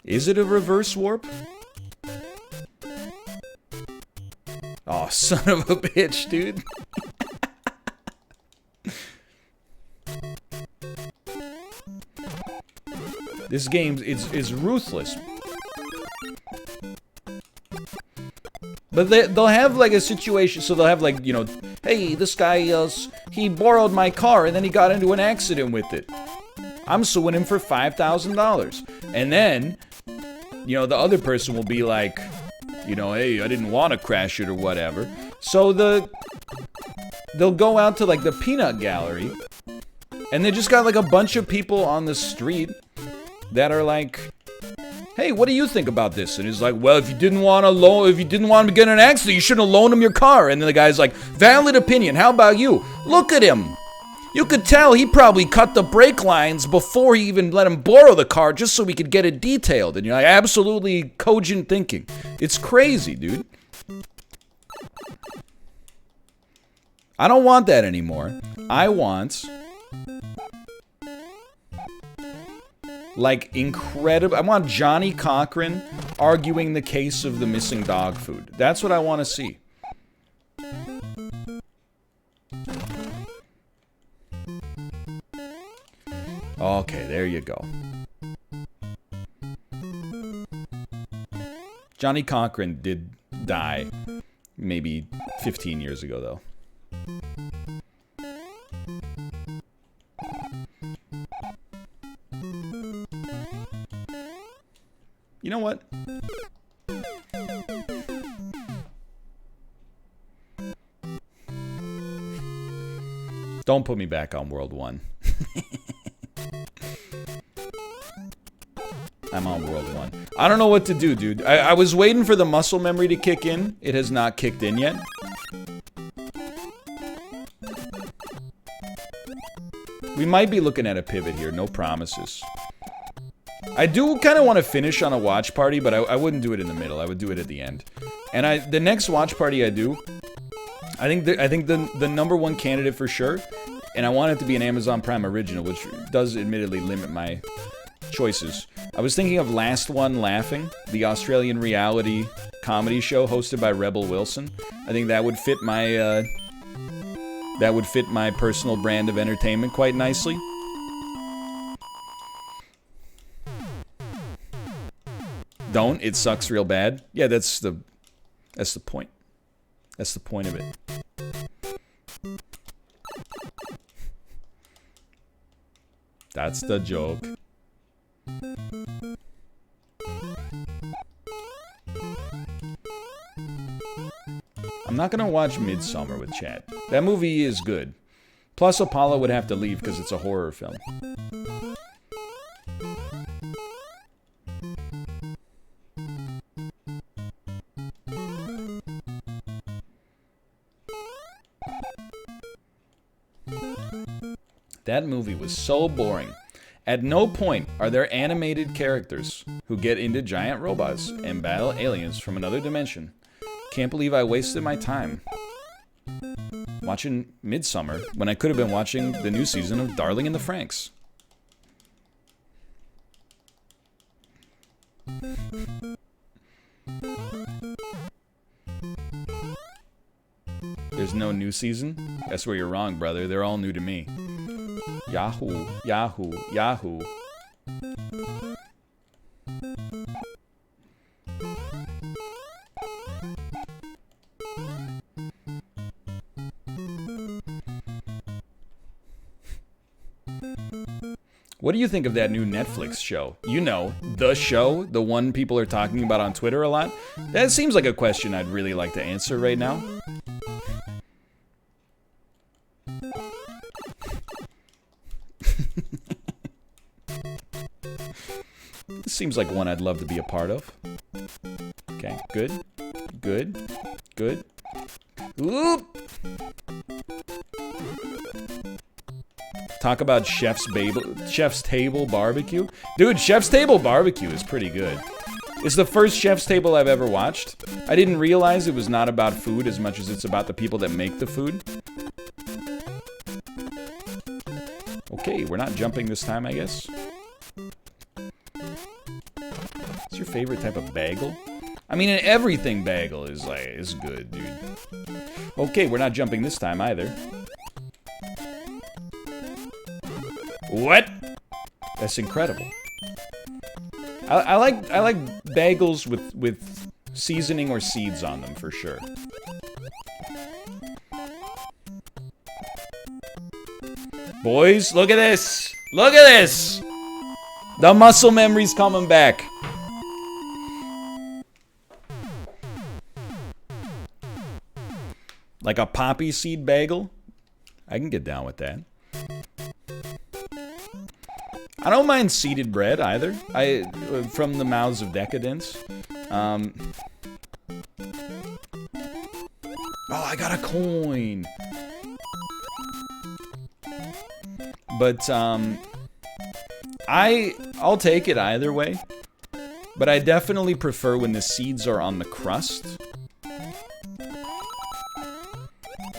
Is it a reverse warp? Oh, son of a bitch, dude. This game is ruthless. But they'll have, like, a situation, so they'll have, like, you know, hey, this guy, he borrowed my car and then he got into an accident with it. I'm suing him for $5,000. And then, you know, the other person will be like, you know, hey, I didn't want to crash it or whatever. So they'll go out to like the peanut gallery, and they just got like a bunch of people on the street that are like, hey, what do you think about this? And he's like, well, if you didn't want to get in an accident, you shouldn't have loaned him your car. And then the guy's like, valid opinion. How about you? Look at him. You could tell he probably cut the brake lines before he even let him borrow the car just so we could get it detailed. And you're like, absolutely cogent thinking. It's crazy, dude. I don't want that anymore. I want, like, incredible. I want Johnny Cochran arguing the case of the missing dog food. That's what I want to see. Okay, there you go. Johnny Cochran did die maybe 15 years ago, though. You know what? Don't put me back on World 1. I'm on World 1. I don't know what to do, dude. I was waiting for the muscle memory to kick in. It has not kicked in yet. We might be looking at a pivot here. No promises. I do kind of want to finish on a watch party, but I wouldn't do it in the middle. I would do it at the end. And the next watch party I do, I think the number one candidate for sure, and I want it to be an Amazon Prime original, which does admittedly limit my choices. I was thinking of Last One Laughing, the Australian reality comedy show hosted by Rebel Wilson. I think that would fit my personal brand of entertainment quite nicely. Don't. It sucks real bad. Yeah, that's the point. That's the point of it. That's the joke. I'm not gonna watch Midsummer with Chad. That movie is good. Plus, Apollo would have to leave because it's a horror film. That movie was so boring. At no point are there animated characters who get into giant robots and battle aliens from another dimension. Can't believe I wasted my time watching Midsummer when I could have been watching the new season of Darling in the Franxx. There's no new season? That's where you're wrong, brother. They're all new to me. Yahoo, Yahoo, Yahoo. What do you think of that new Netflix show? You know, the show, the one people are talking about on Twitter a lot. That seems like a question I'd really like to answer right now. This seems like one I'd love to be a part of. Okay, good. Good. Good. Oop! Talk about Chef's Table Barbecue. Dude, Chef's Table Barbecue is pretty good. It's the first Chef's Table I've ever watched. I didn't realize it was not about food as much as it's about the people that make the food. Okay, we're not jumping this time, I guess. What's your favorite type of bagel? I mean, an everything bagel is good, dude. Okay, we're not jumping this time either. What? That's incredible. I like bagels with seasoning or seeds on them for sure. Boys, look at this. Look at this! The muscle memory's coming back. Like a poppy seed bagel? I can get down with that. I don't mind seeded bread either. From the mouths of decadence. Oh, I got a coin. But I'll take it either way. But I definitely prefer when the seeds are on the crust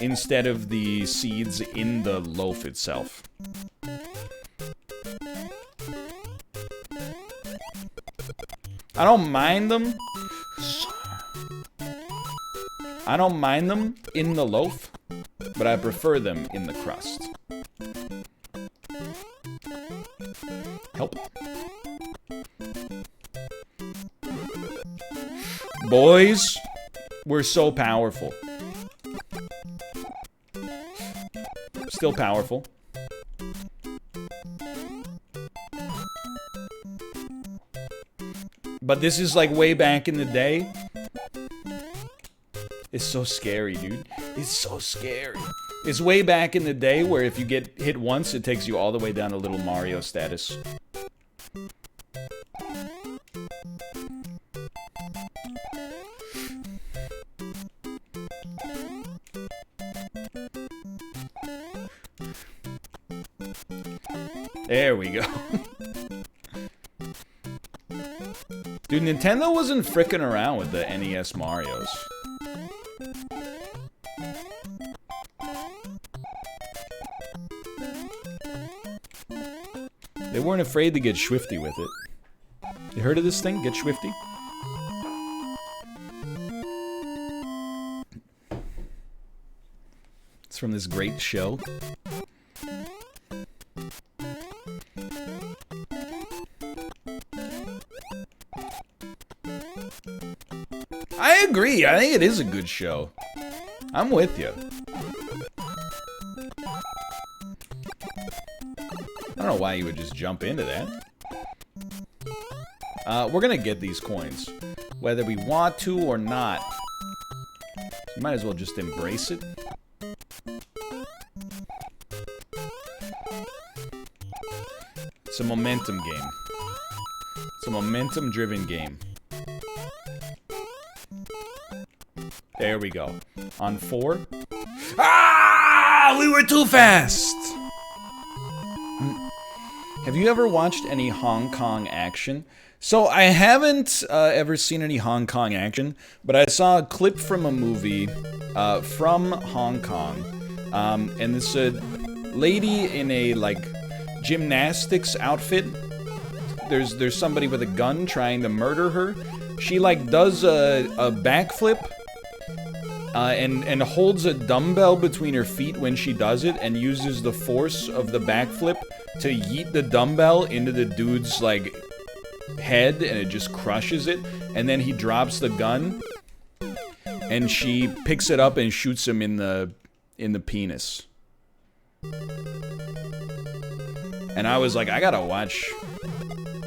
instead of the seeds in the loaf itself. I don't mind them. I don't mind them in the loaf, but I prefer them in the crust. Help. Boys, we're so powerful. Still powerful. But this is like way back in the day. It's so scary, dude. It's so scary. It's way back in the day where if you get hit once, it takes you all the way down to Little Mario status. There we go. Dude, Nintendo wasn't fricking around with the NES Marios. They weren't afraid to get swifty with it. You heard of this thing? Get swifty? It's from this great show. I agree. I think it is a good show. I'm with you. I don't know why you would just jump into that. We're gonna get these coins, whether we want to or not. You might as well just embrace it. It's a momentum game. It's a momentum-driven game. There we go. On 4. Ah! We were too fast! Have you ever watched any Hong Kong action? So I haven't ever seen any Hong Kong action, but I saw a clip from a movie from Hong Kong. And this lady in a, like, gymnastics outfit. There's somebody with a gun trying to murder her. She, like, does a backflip. And holds a dumbbell between her feet when she does it, and uses the force of the backflip to yeet the dumbbell into the dude's, like, head, and it just crushes it. And then he drops the gun, and she picks it up and shoots him in the penis. And I was like, I gotta watch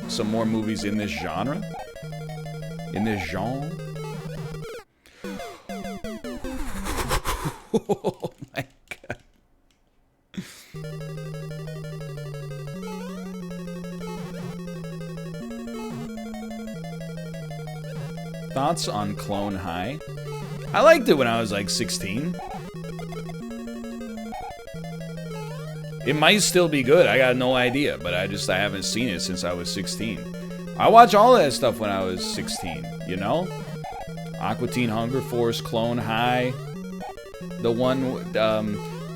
some more movies in this genre. In this genre. Oh my god. Thoughts on Clone High? I liked it when I was like 16. It might still be good, I got no idea, but I haven't seen it since I was 16. I watched all that stuff when I was 16, you know? Aqua Teen Hunger Force, Clone High. The one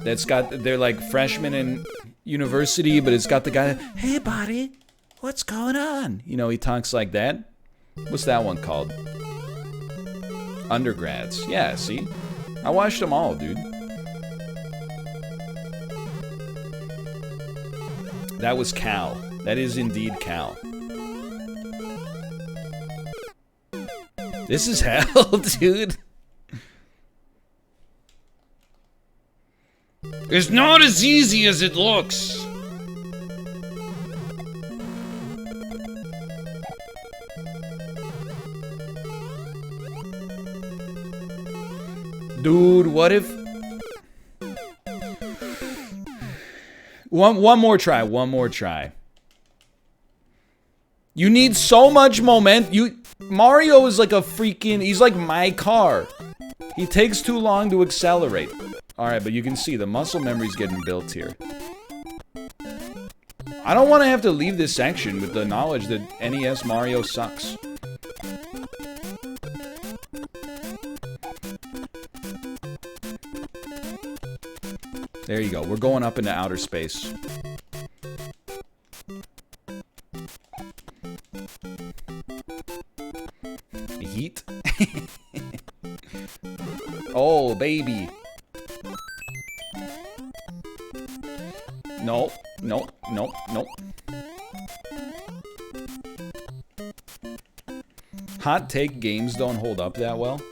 that's got, they're like freshmen in university, but it's got the guy, hey buddy, what's going on? You know, he talks like that. What's that one called? Undergrads. Yeah, see? I watched them all, dude. That was Cal. That is indeed Cal. This is hell, dude. It's not as easy as it looks. Dude, what if... One more try, one more try. You need so much momentum. Mario is like a freaking... He's like my car. He takes too long to accelerate. Alright, but you can see the muscle memory's getting built here. I don't want to have to leave this section with the knowledge that NES Mario sucks. There you go. We're going up into outer space. Heat. Oh, baby. No, no, no, no. Hot take, games don't hold up that well.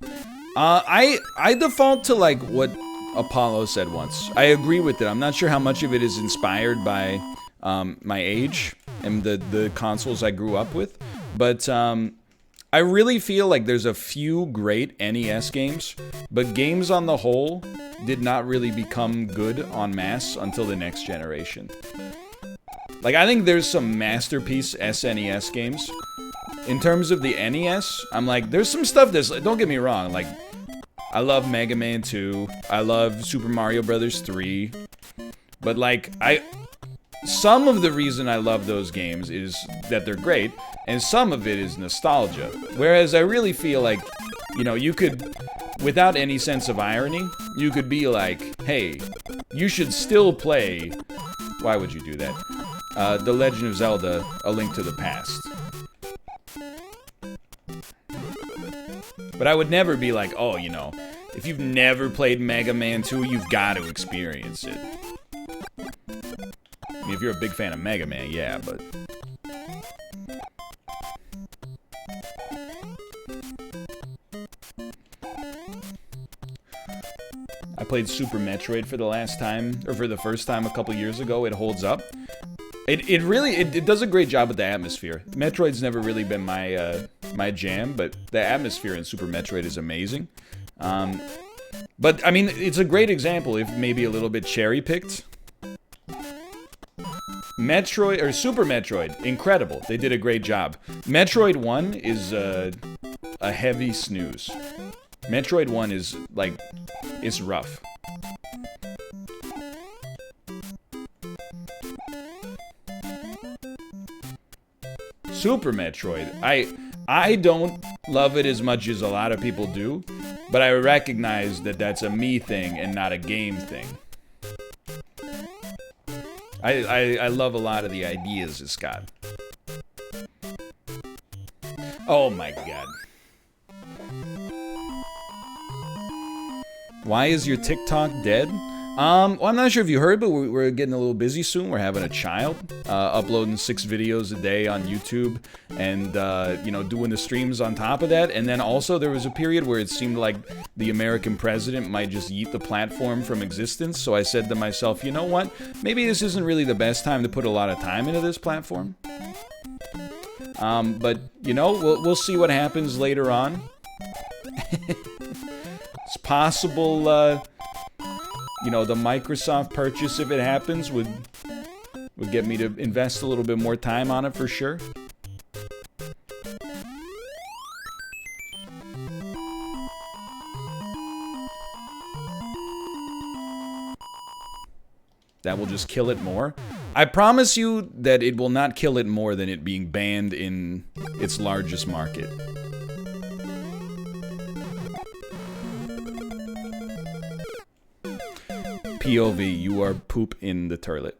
I default to like what Apollo said once. I agree with it. I'm not sure how much of it is inspired by my age and the consoles I grew up with, but I really feel like there's a few great NES games, but games on the whole did not really become good en masse until the next generation. Like, I think there's some masterpiece SNES games. In terms of the NES, I'm like, there's some stuff that's, don't get me wrong, like, I love Mega Man 2, I love Super Mario Bros. 3, but like, some of the reason I love those games is that they're great, and some of it is nostalgia. Whereas I really feel like, you know, you could, without any sense of irony, you could be like, hey, you should still play, why would you do that? The Legend of Zelda, A Link to the Past. But I would never be like, oh, you know, if you've never played Mega Man 2, you've got to experience it. I mean, if you're a big fan of Mega Man, yeah, but... I played Super Metroid for the last time, or for the first time a couple years ago. It holds up. It really does a great job with the atmosphere. Metroid's never really been my my jam, but the atmosphere in Super Metroid is amazing. But I mean, it's a great example, if maybe a little bit cherry-picked. Metroid, or Super Metroid, incredible. They did a great job. Metroid 1 is a heavy snooze. Metroid 1 is, like, it's rough. Super Metroid, I don't love it as much as a lot of people do, but I recognize that that's a me thing and not a game thing. I love a lot of the ideas it's got. Oh my god. Why is your TikTok dead? Well, I'm not sure if you heard, but we're getting a little busy soon. We're having a child, uploading 6 videos a day on YouTube, and, you know, doing the streams on top of that. And then also there was a period where it seemed like the American president might just yeet the platform from existence. So I said to myself, you know what? Maybe this isn't really the best time to put a lot of time into this platform. But, you know, we'll see what happens later on. It's possible, you know, the Microsoft purchase, if it happens, would get me to invest a little bit more time on it for sure. That will just kill it more. I promise you that it will not kill it more than it being banned in its largest market. POV, you are poop in the toilet.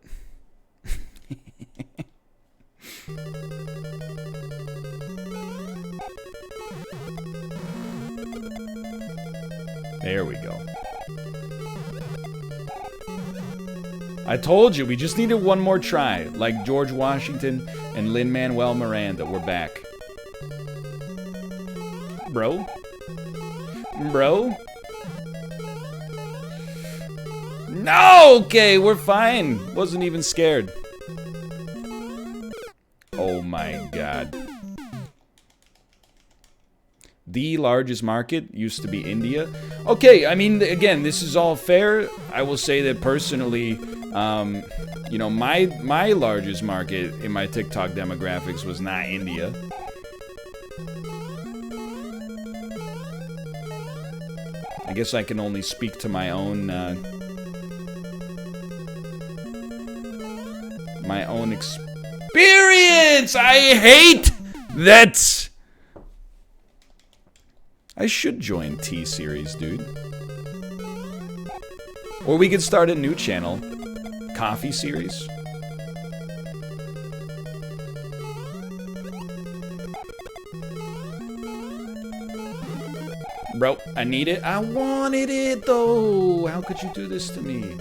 There we go. I told you, we just needed one more try. Like George Washington and Lin-Manuel Miranda, we're back. Bro? Bro? No! Okay, we're fine. Wasn't even scared. Oh my god. the largest market used to be India. Okay, I mean, again, this is all fair. I will say that personally, you know, my largest market in my TikTok demographics was not India. I guess I can only speak to my own experience. I hate that. I should join T-Series, dude. Or we could start a new channel, Coffee Series. Bro, I need it. I wanted it, though. How could you do this to me?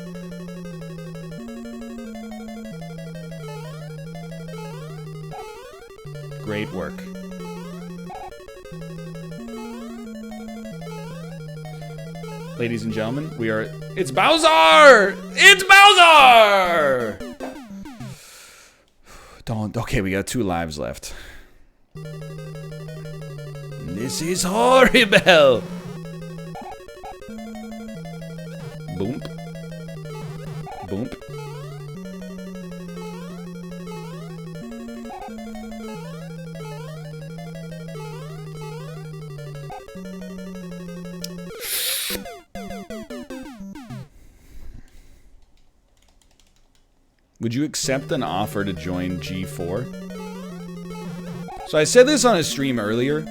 Great work. Ladies and gentlemen, we are... It's Bowser! It's Bowser! Don't... Okay, we got 2 lives left. This is horrible! Boom. Boom. Would you accept an offer to join G4? So I said this on a stream earlier.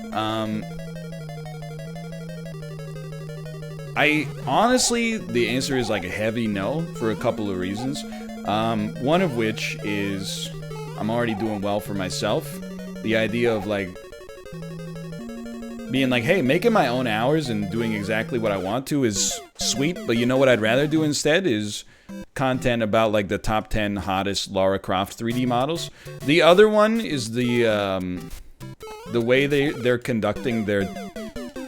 I honestly, the answer is like a heavy no for a couple of reasons. One of which is I'm already doing well for myself. The idea of like being like, hey, making my own hours and doing exactly what I want to is sweet, but you know what I'd rather do instead is content about like the top 10 hottest Lara Croft 3D models. The other one is the way they're conducting their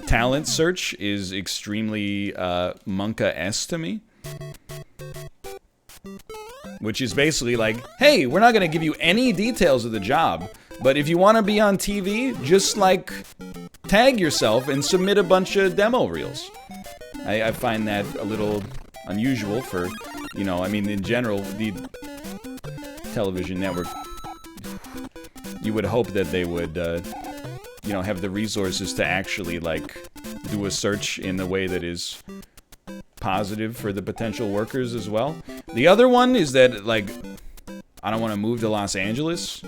talent search is extremely Monka-esque to me. Which is basically like, hey, we're not going to give you any details of the job, but if you want to be on TV, just like tag yourself and submit a bunch of demo reels. I find that a little unusual for, you know, I mean, in general, the television network, you would hope that they would, you know, have the resources to actually, like, do a search in a way that is positive for the potential workers as well. The other one is that, like, I don't want to move to Los Angeles.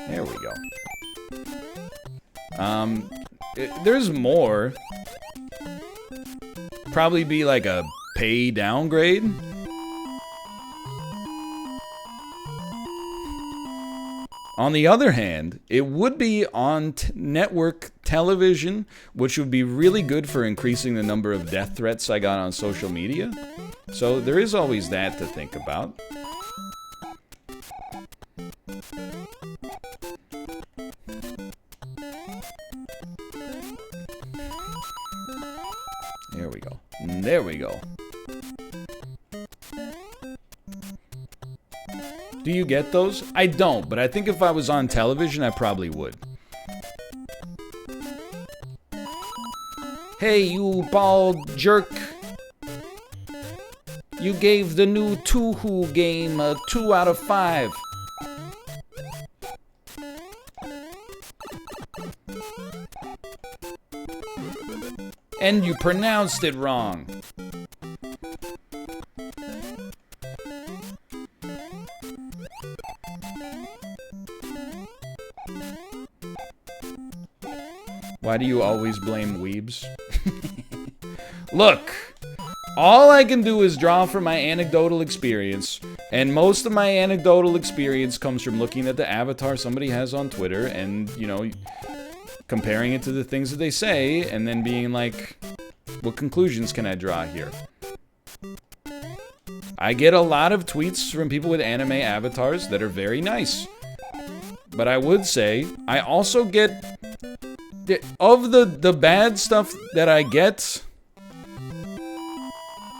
There we go. There's more. Probably be like a pay downgrade. On the other hand, it would be on network television, which would be really good for increasing the number of death threats I got on social media. So there is always that to think about. There we go. There we go. Do you get those? I don't, but I think if I was on television, I probably would. Hey, you bald jerk. You gave the new Tuhu game a 2 out of 5. And you pronounced it wrong. Why do you always blame weebs? Look, all I can do is draw from my anecdotal experience, and most of my anecdotal experience comes from looking at the avatar somebody has on Twitter and, you know, comparing it to the things that they say, and then being like, what conclusions can I draw here? I get a lot of tweets from people with anime avatars that are very nice. But I would say, I also get... Of the bad stuff that I get,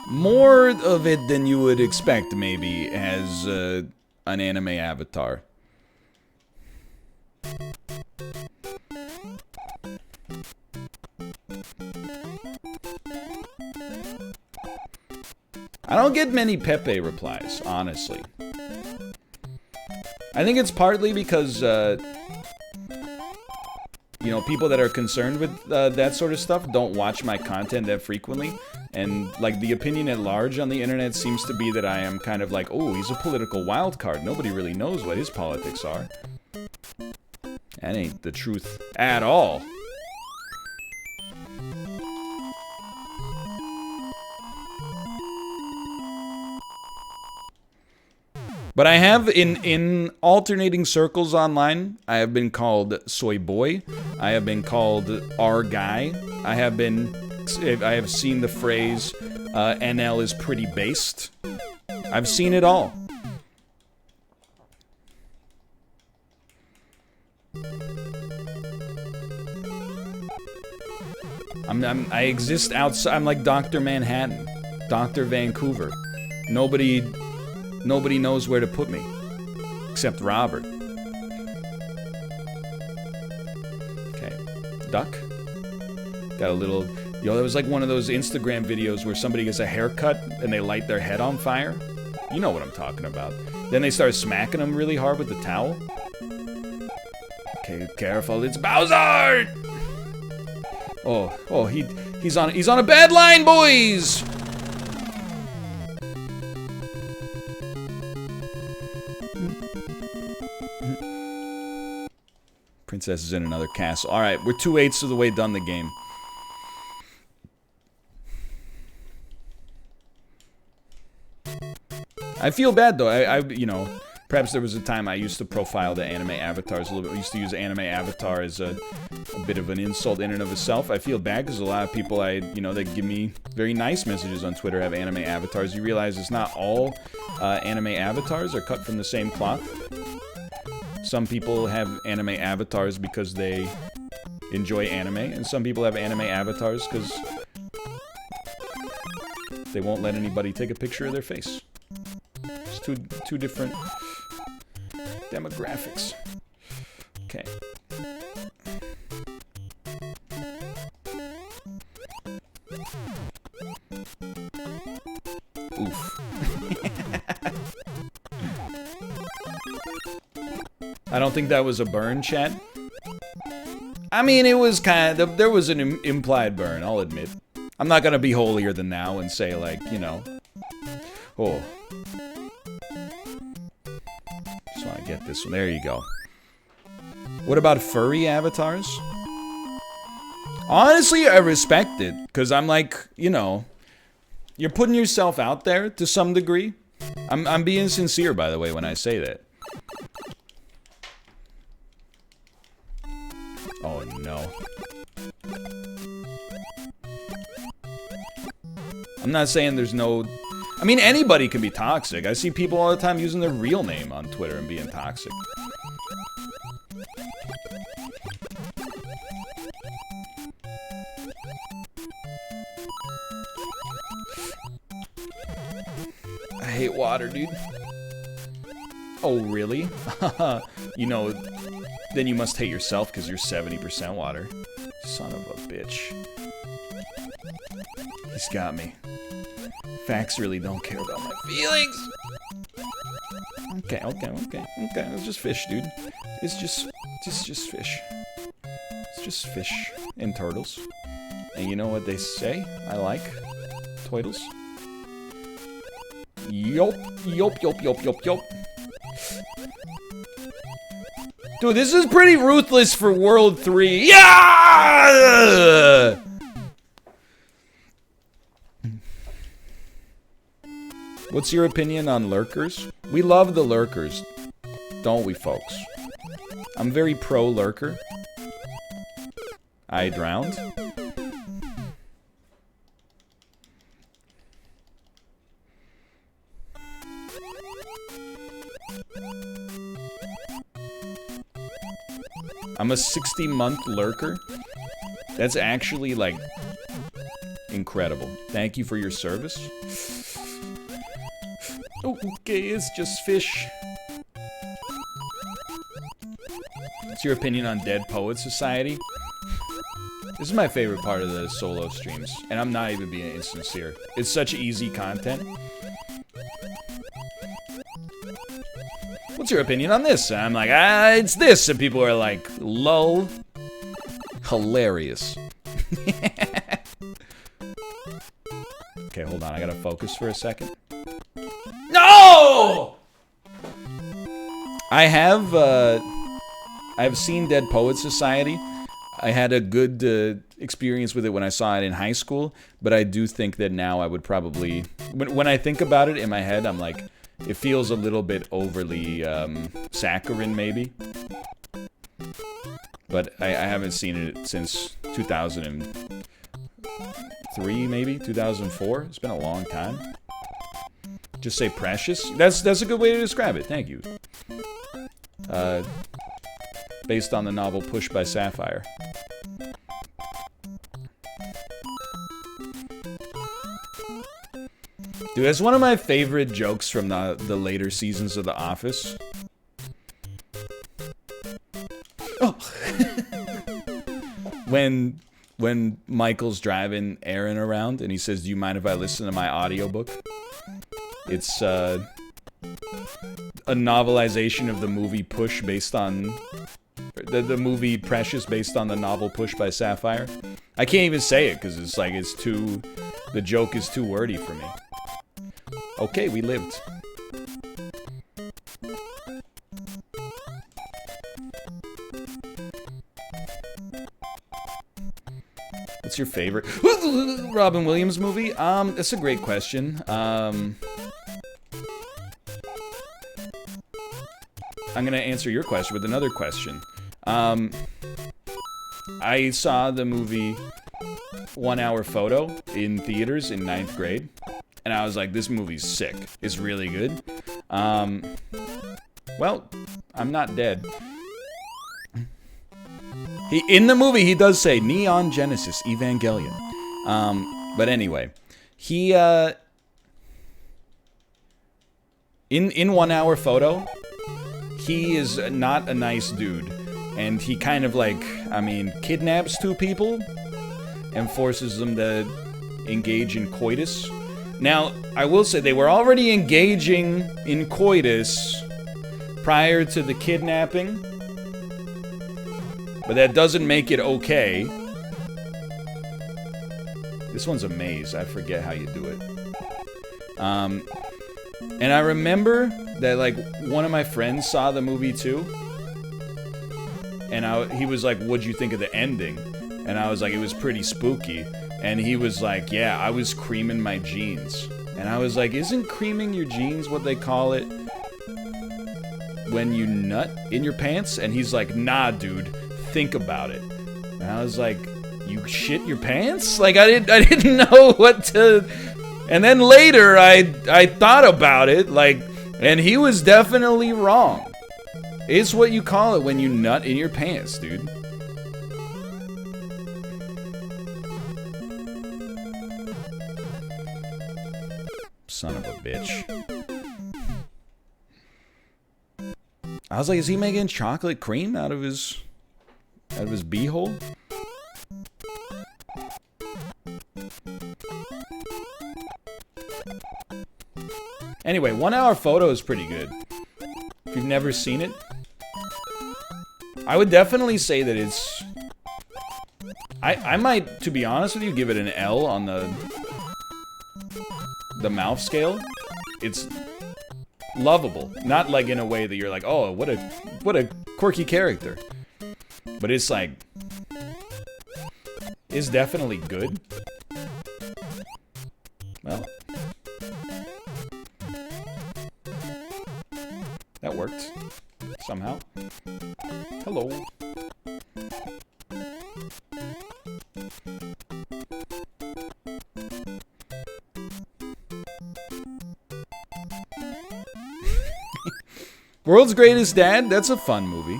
more of it than you would expect, maybe, as an anime avatar. I don't get many Pepe replies, honestly. I think it's partly because, you know, people that are concerned with that sort of stuff don't watch my content that frequently. And, like, the opinion at large on the internet seems to be that I am kind of like, oh, he's a political wild card. Nobody really knows what his politics are. That ain't the truth at all. But I have, in alternating circles online, I have been called soy boy. I have been called our guy. I have seen the phrase, NL is pretty based. I've seen it all. I exist outside. I'm like Dr. Manhattan, Dr. Vancouver. Nobody knows where to put me, except Robert. Okay, duck. Got a little. Yo, that was like one of those Instagram videos where somebody gets a haircut and they light their head on fire. You know what I'm talking about. Then they start smacking them really hard with the towel. Okay, careful, it's Bowser! Oh, he's on a bad line, boys! Princess is in another castle. Alright, we're 2/8 of the way done the game. I feel bad though. I you know, perhaps there was a time I used to profile the anime avatars a little bit. I used to use anime avatar as a bit of an insult in and of itself. I feel bad because a lot of people that give me very nice messages on Twitter have anime avatars. You realize it's not all anime avatars are cut from the same cloth. Some people have anime avatars because they enjoy anime, and some people have anime avatars because they won't let anybody take a picture of their face. It's two different demographics. Okay. Oof. I don't think that was a burn, chat. I mean, it was kind of... There was an implied burn, I'll admit. I'm not gonna be holier than thou and say, like, you know... Oh. Just wanna get this one. There you go. What about furry avatars? Honestly, I respect it. Because I'm like, you know... You're putting yourself out there to some degree. I'm being sincere, by the way, when I say that. Oh no. I'm not saying there's no... I mean, anybody can be toxic. I see people all the time using their real name on Twitter and being toxic. I hate water, dude. Oh, really? You know... Then you must hate yourself because you're 70% water. Son of a bitch. He's got me. Facts really don't care about my feelings. Okay. It's just fish, dude. It's just fish. It's just fish and turtles. And you know what they say? I like turtles. Yup. Dude, this is pretty ruthless for World 3. Yeah! What's your opinion on lurkers? We love the lurkers, don't we, folks? I'm very pro-lurker. I drowned. I'm a 60-month lurker. That's actually, like, incredible. Thank you for your service. Okay, it's just fish. What's your opinion on Dead Poets Society? This is my favorite part of the solo streams, and I'm not even being insincere. It's such easy content. What's your opinion on this? And I'm like, it's this. And people are like, lol. Hilarious. Okay, hold on. I gotta focus for a second. No! I've seen Dead Poets Society. I had a good experience with it when I saw it in high school, but I do think that now I would probably... When I think about it in my head, I'm like, it feels a little bit overly saccharine, maybe. But I haven't seen it since 2003, maybe? 2004? It's been a long time. Just say precious? That's a good way to describe it, thank you. Based on the novel Push by Sapphire. Dude, that's one of my favorite jokes from the later seasons of The Office. Oh! when Michael's driving Aaron around and he says, "Do you mind if I listen to my audiobook?" It's a novelization of the movie Push based on... The movie Precious based on the novel Push by Sapphire. I can't even say it because it's like it's too... The joke is too wordy for me. Okay, we lived. What's your favorite Robin Williams movie? That's a great question. I'm gonna answer your question with another question. I saw the movie 1 Hour Photo in theaters in 9th grade, and I was like, this movie's sick. It's really good. Well, I'm not dead. In the movie, he does say Neon Genesis Evangelion. But anyway, he, in 1 Hour Photo, he is not a nice dude. And he kind of like, kidnaps two people and forces them to engage in coitus. Now, I will say they were already engaging in coitus prior to the kidnapping. But that doesn't make it okay. This one's a maze. I forget how you do it. And I remember that, like, one of my friends saw the movie too. And he was like, what'd you think of the ending? And I was like, it was pretty spooky. And he was like, yeah, I was creaming my jeans. And I was like, isn't creaming your jeans what they call it when you nut in your pants? And he's like, nah, dude, think about it. And I was like, you shit your pants? Like, I didn't know what to... And then later, I thought about it, like, and he was definitely wrong. It's what you call it when you nut in your pants, dude. Son of a bitch. I was like, is he making chocolate cream out of his beehole? Anyway, 1 Hour Photo is pretty good. If you've never seen it, I would definitely say that it's... I might, to be honest with you, give it an L on the mouth scale. It's lovable. Not like in a way that you're like, oh, what a quirky character. But it's like... It's definitely good. Well... That worked. Somehow. Hello. World's Greatest Dad? That's a fun movie.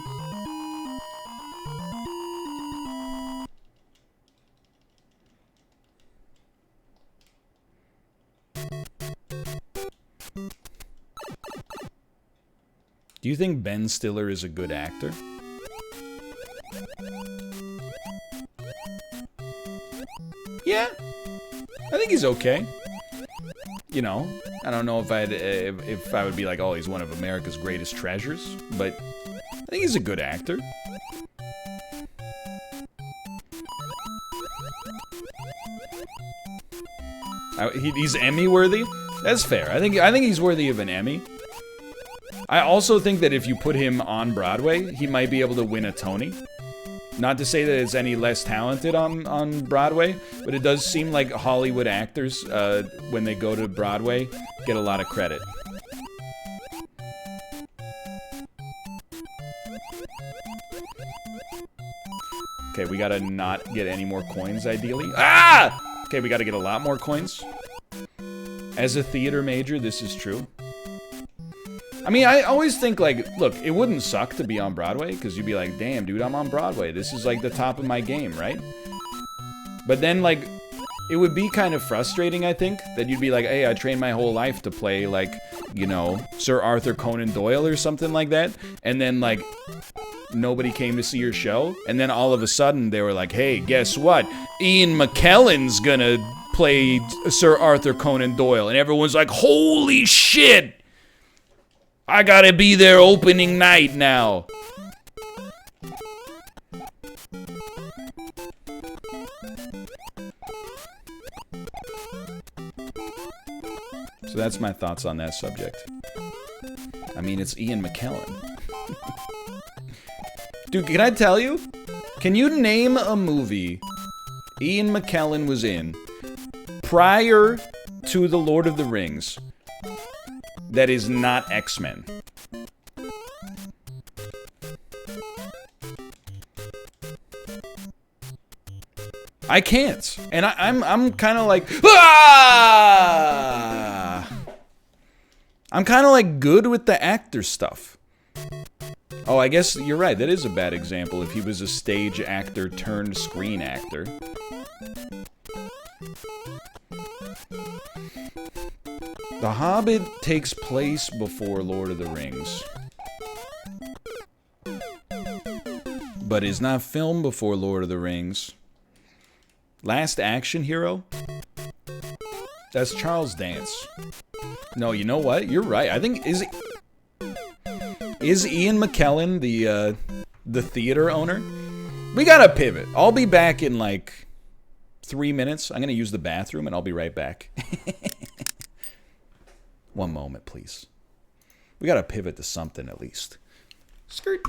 Do you think Ben Stiller is a good actor? Yeah, I think he's okay. You know, I don't know if I would be like, oh, he's one of America's greatest treasures, but I think he's a good actor. He's Emmy worthy. That's fair. I think he's worthy of an Emmy. I also think that if you put him on Broadway, he might be able to win a Tony. Not to say that it's any less talented on Broadway, but it does seem like Hollywood actors, when they go to Broadway, get a lot of credit. Okay, we gotta not get any more coins, ideally. Ah! Okay, we gotta get a lot more coins. As a theater major, this is true. I mean, I always think, like, look, it wouldn't suck to be on Broadway, because you'd be like, damn, dude, I'm on Broadway. This is, like, the top of my game, right? But then, like, it would be kind of frustrating, I think, that you'd be like, hey, I trained my whole life to play, like, you know, Sir Arthur Conan Doyle or something like that, and then, like, nobody came to see your show, and then all of a sudden they were like, hey, guess what? Ian McKellen's gonna play Sir Arthur Conan Doyle, and everyone's like, holy shit! I gotta be there opening night now. So that's my thoughts on that subject. I mean, it's Ian McKellen. Dude, can I tell you? Can you name a movie Ian McKellen was in prior to The Lord of the Rings that is not X-Men? I can't. And I'm kind of like, ah! I'm kind of like good with the actor stuff. Oh, I guess you're right. That is a bad example if he was a stage actor turned screen actor. The Hobbit takes place before Lord of the Rings, but is not filmed before Lord of the Rings. Last Action Hero? That's Charles Dance. No, you know what? You're right. I think is Ian McKellen the theater owner? We gotta pivot. I'll be back in like 3 minutes. I'm gonna use the bathroom and I'll be right back. One moment, please. We gotta pivot to something at least. Skirt.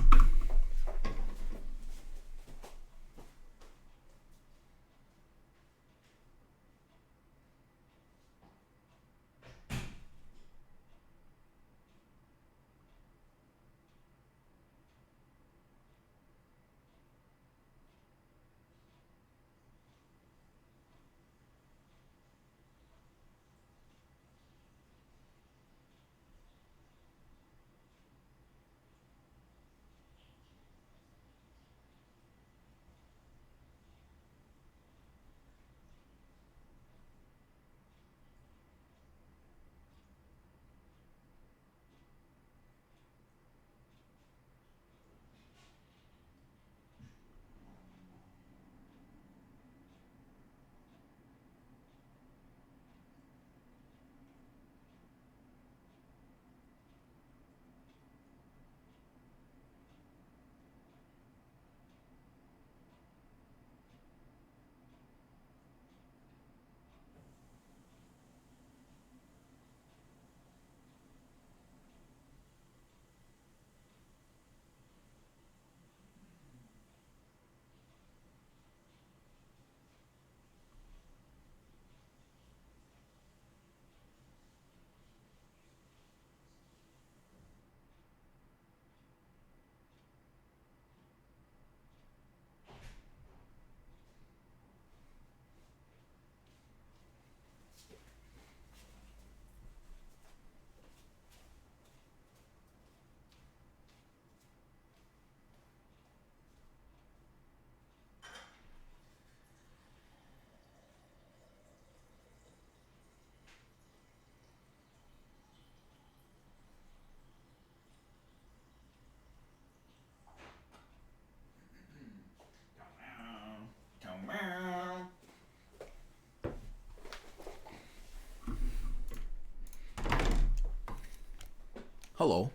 Hello.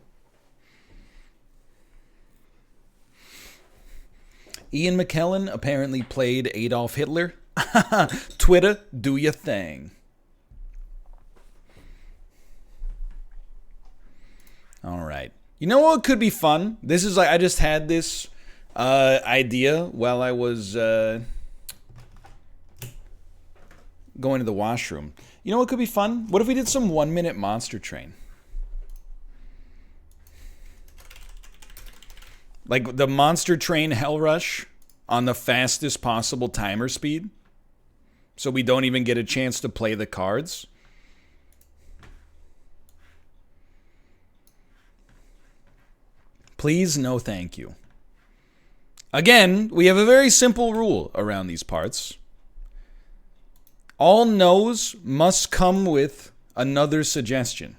Ian McKellen apparently played Adolf Hitler. Twitter, do your thing. All right. You know what could be fun? This is like, I just had this idea while I was going to the washroom. You know what could be fun? What if we did some 1-minute Monster Train? Like the Monster Train Hell Rush on the fastest possible timer speed. So we don't even get a chance to play the cards. Please, no thank you. Again, we have a very simple rule around these parts. All no's must come with another suggestion.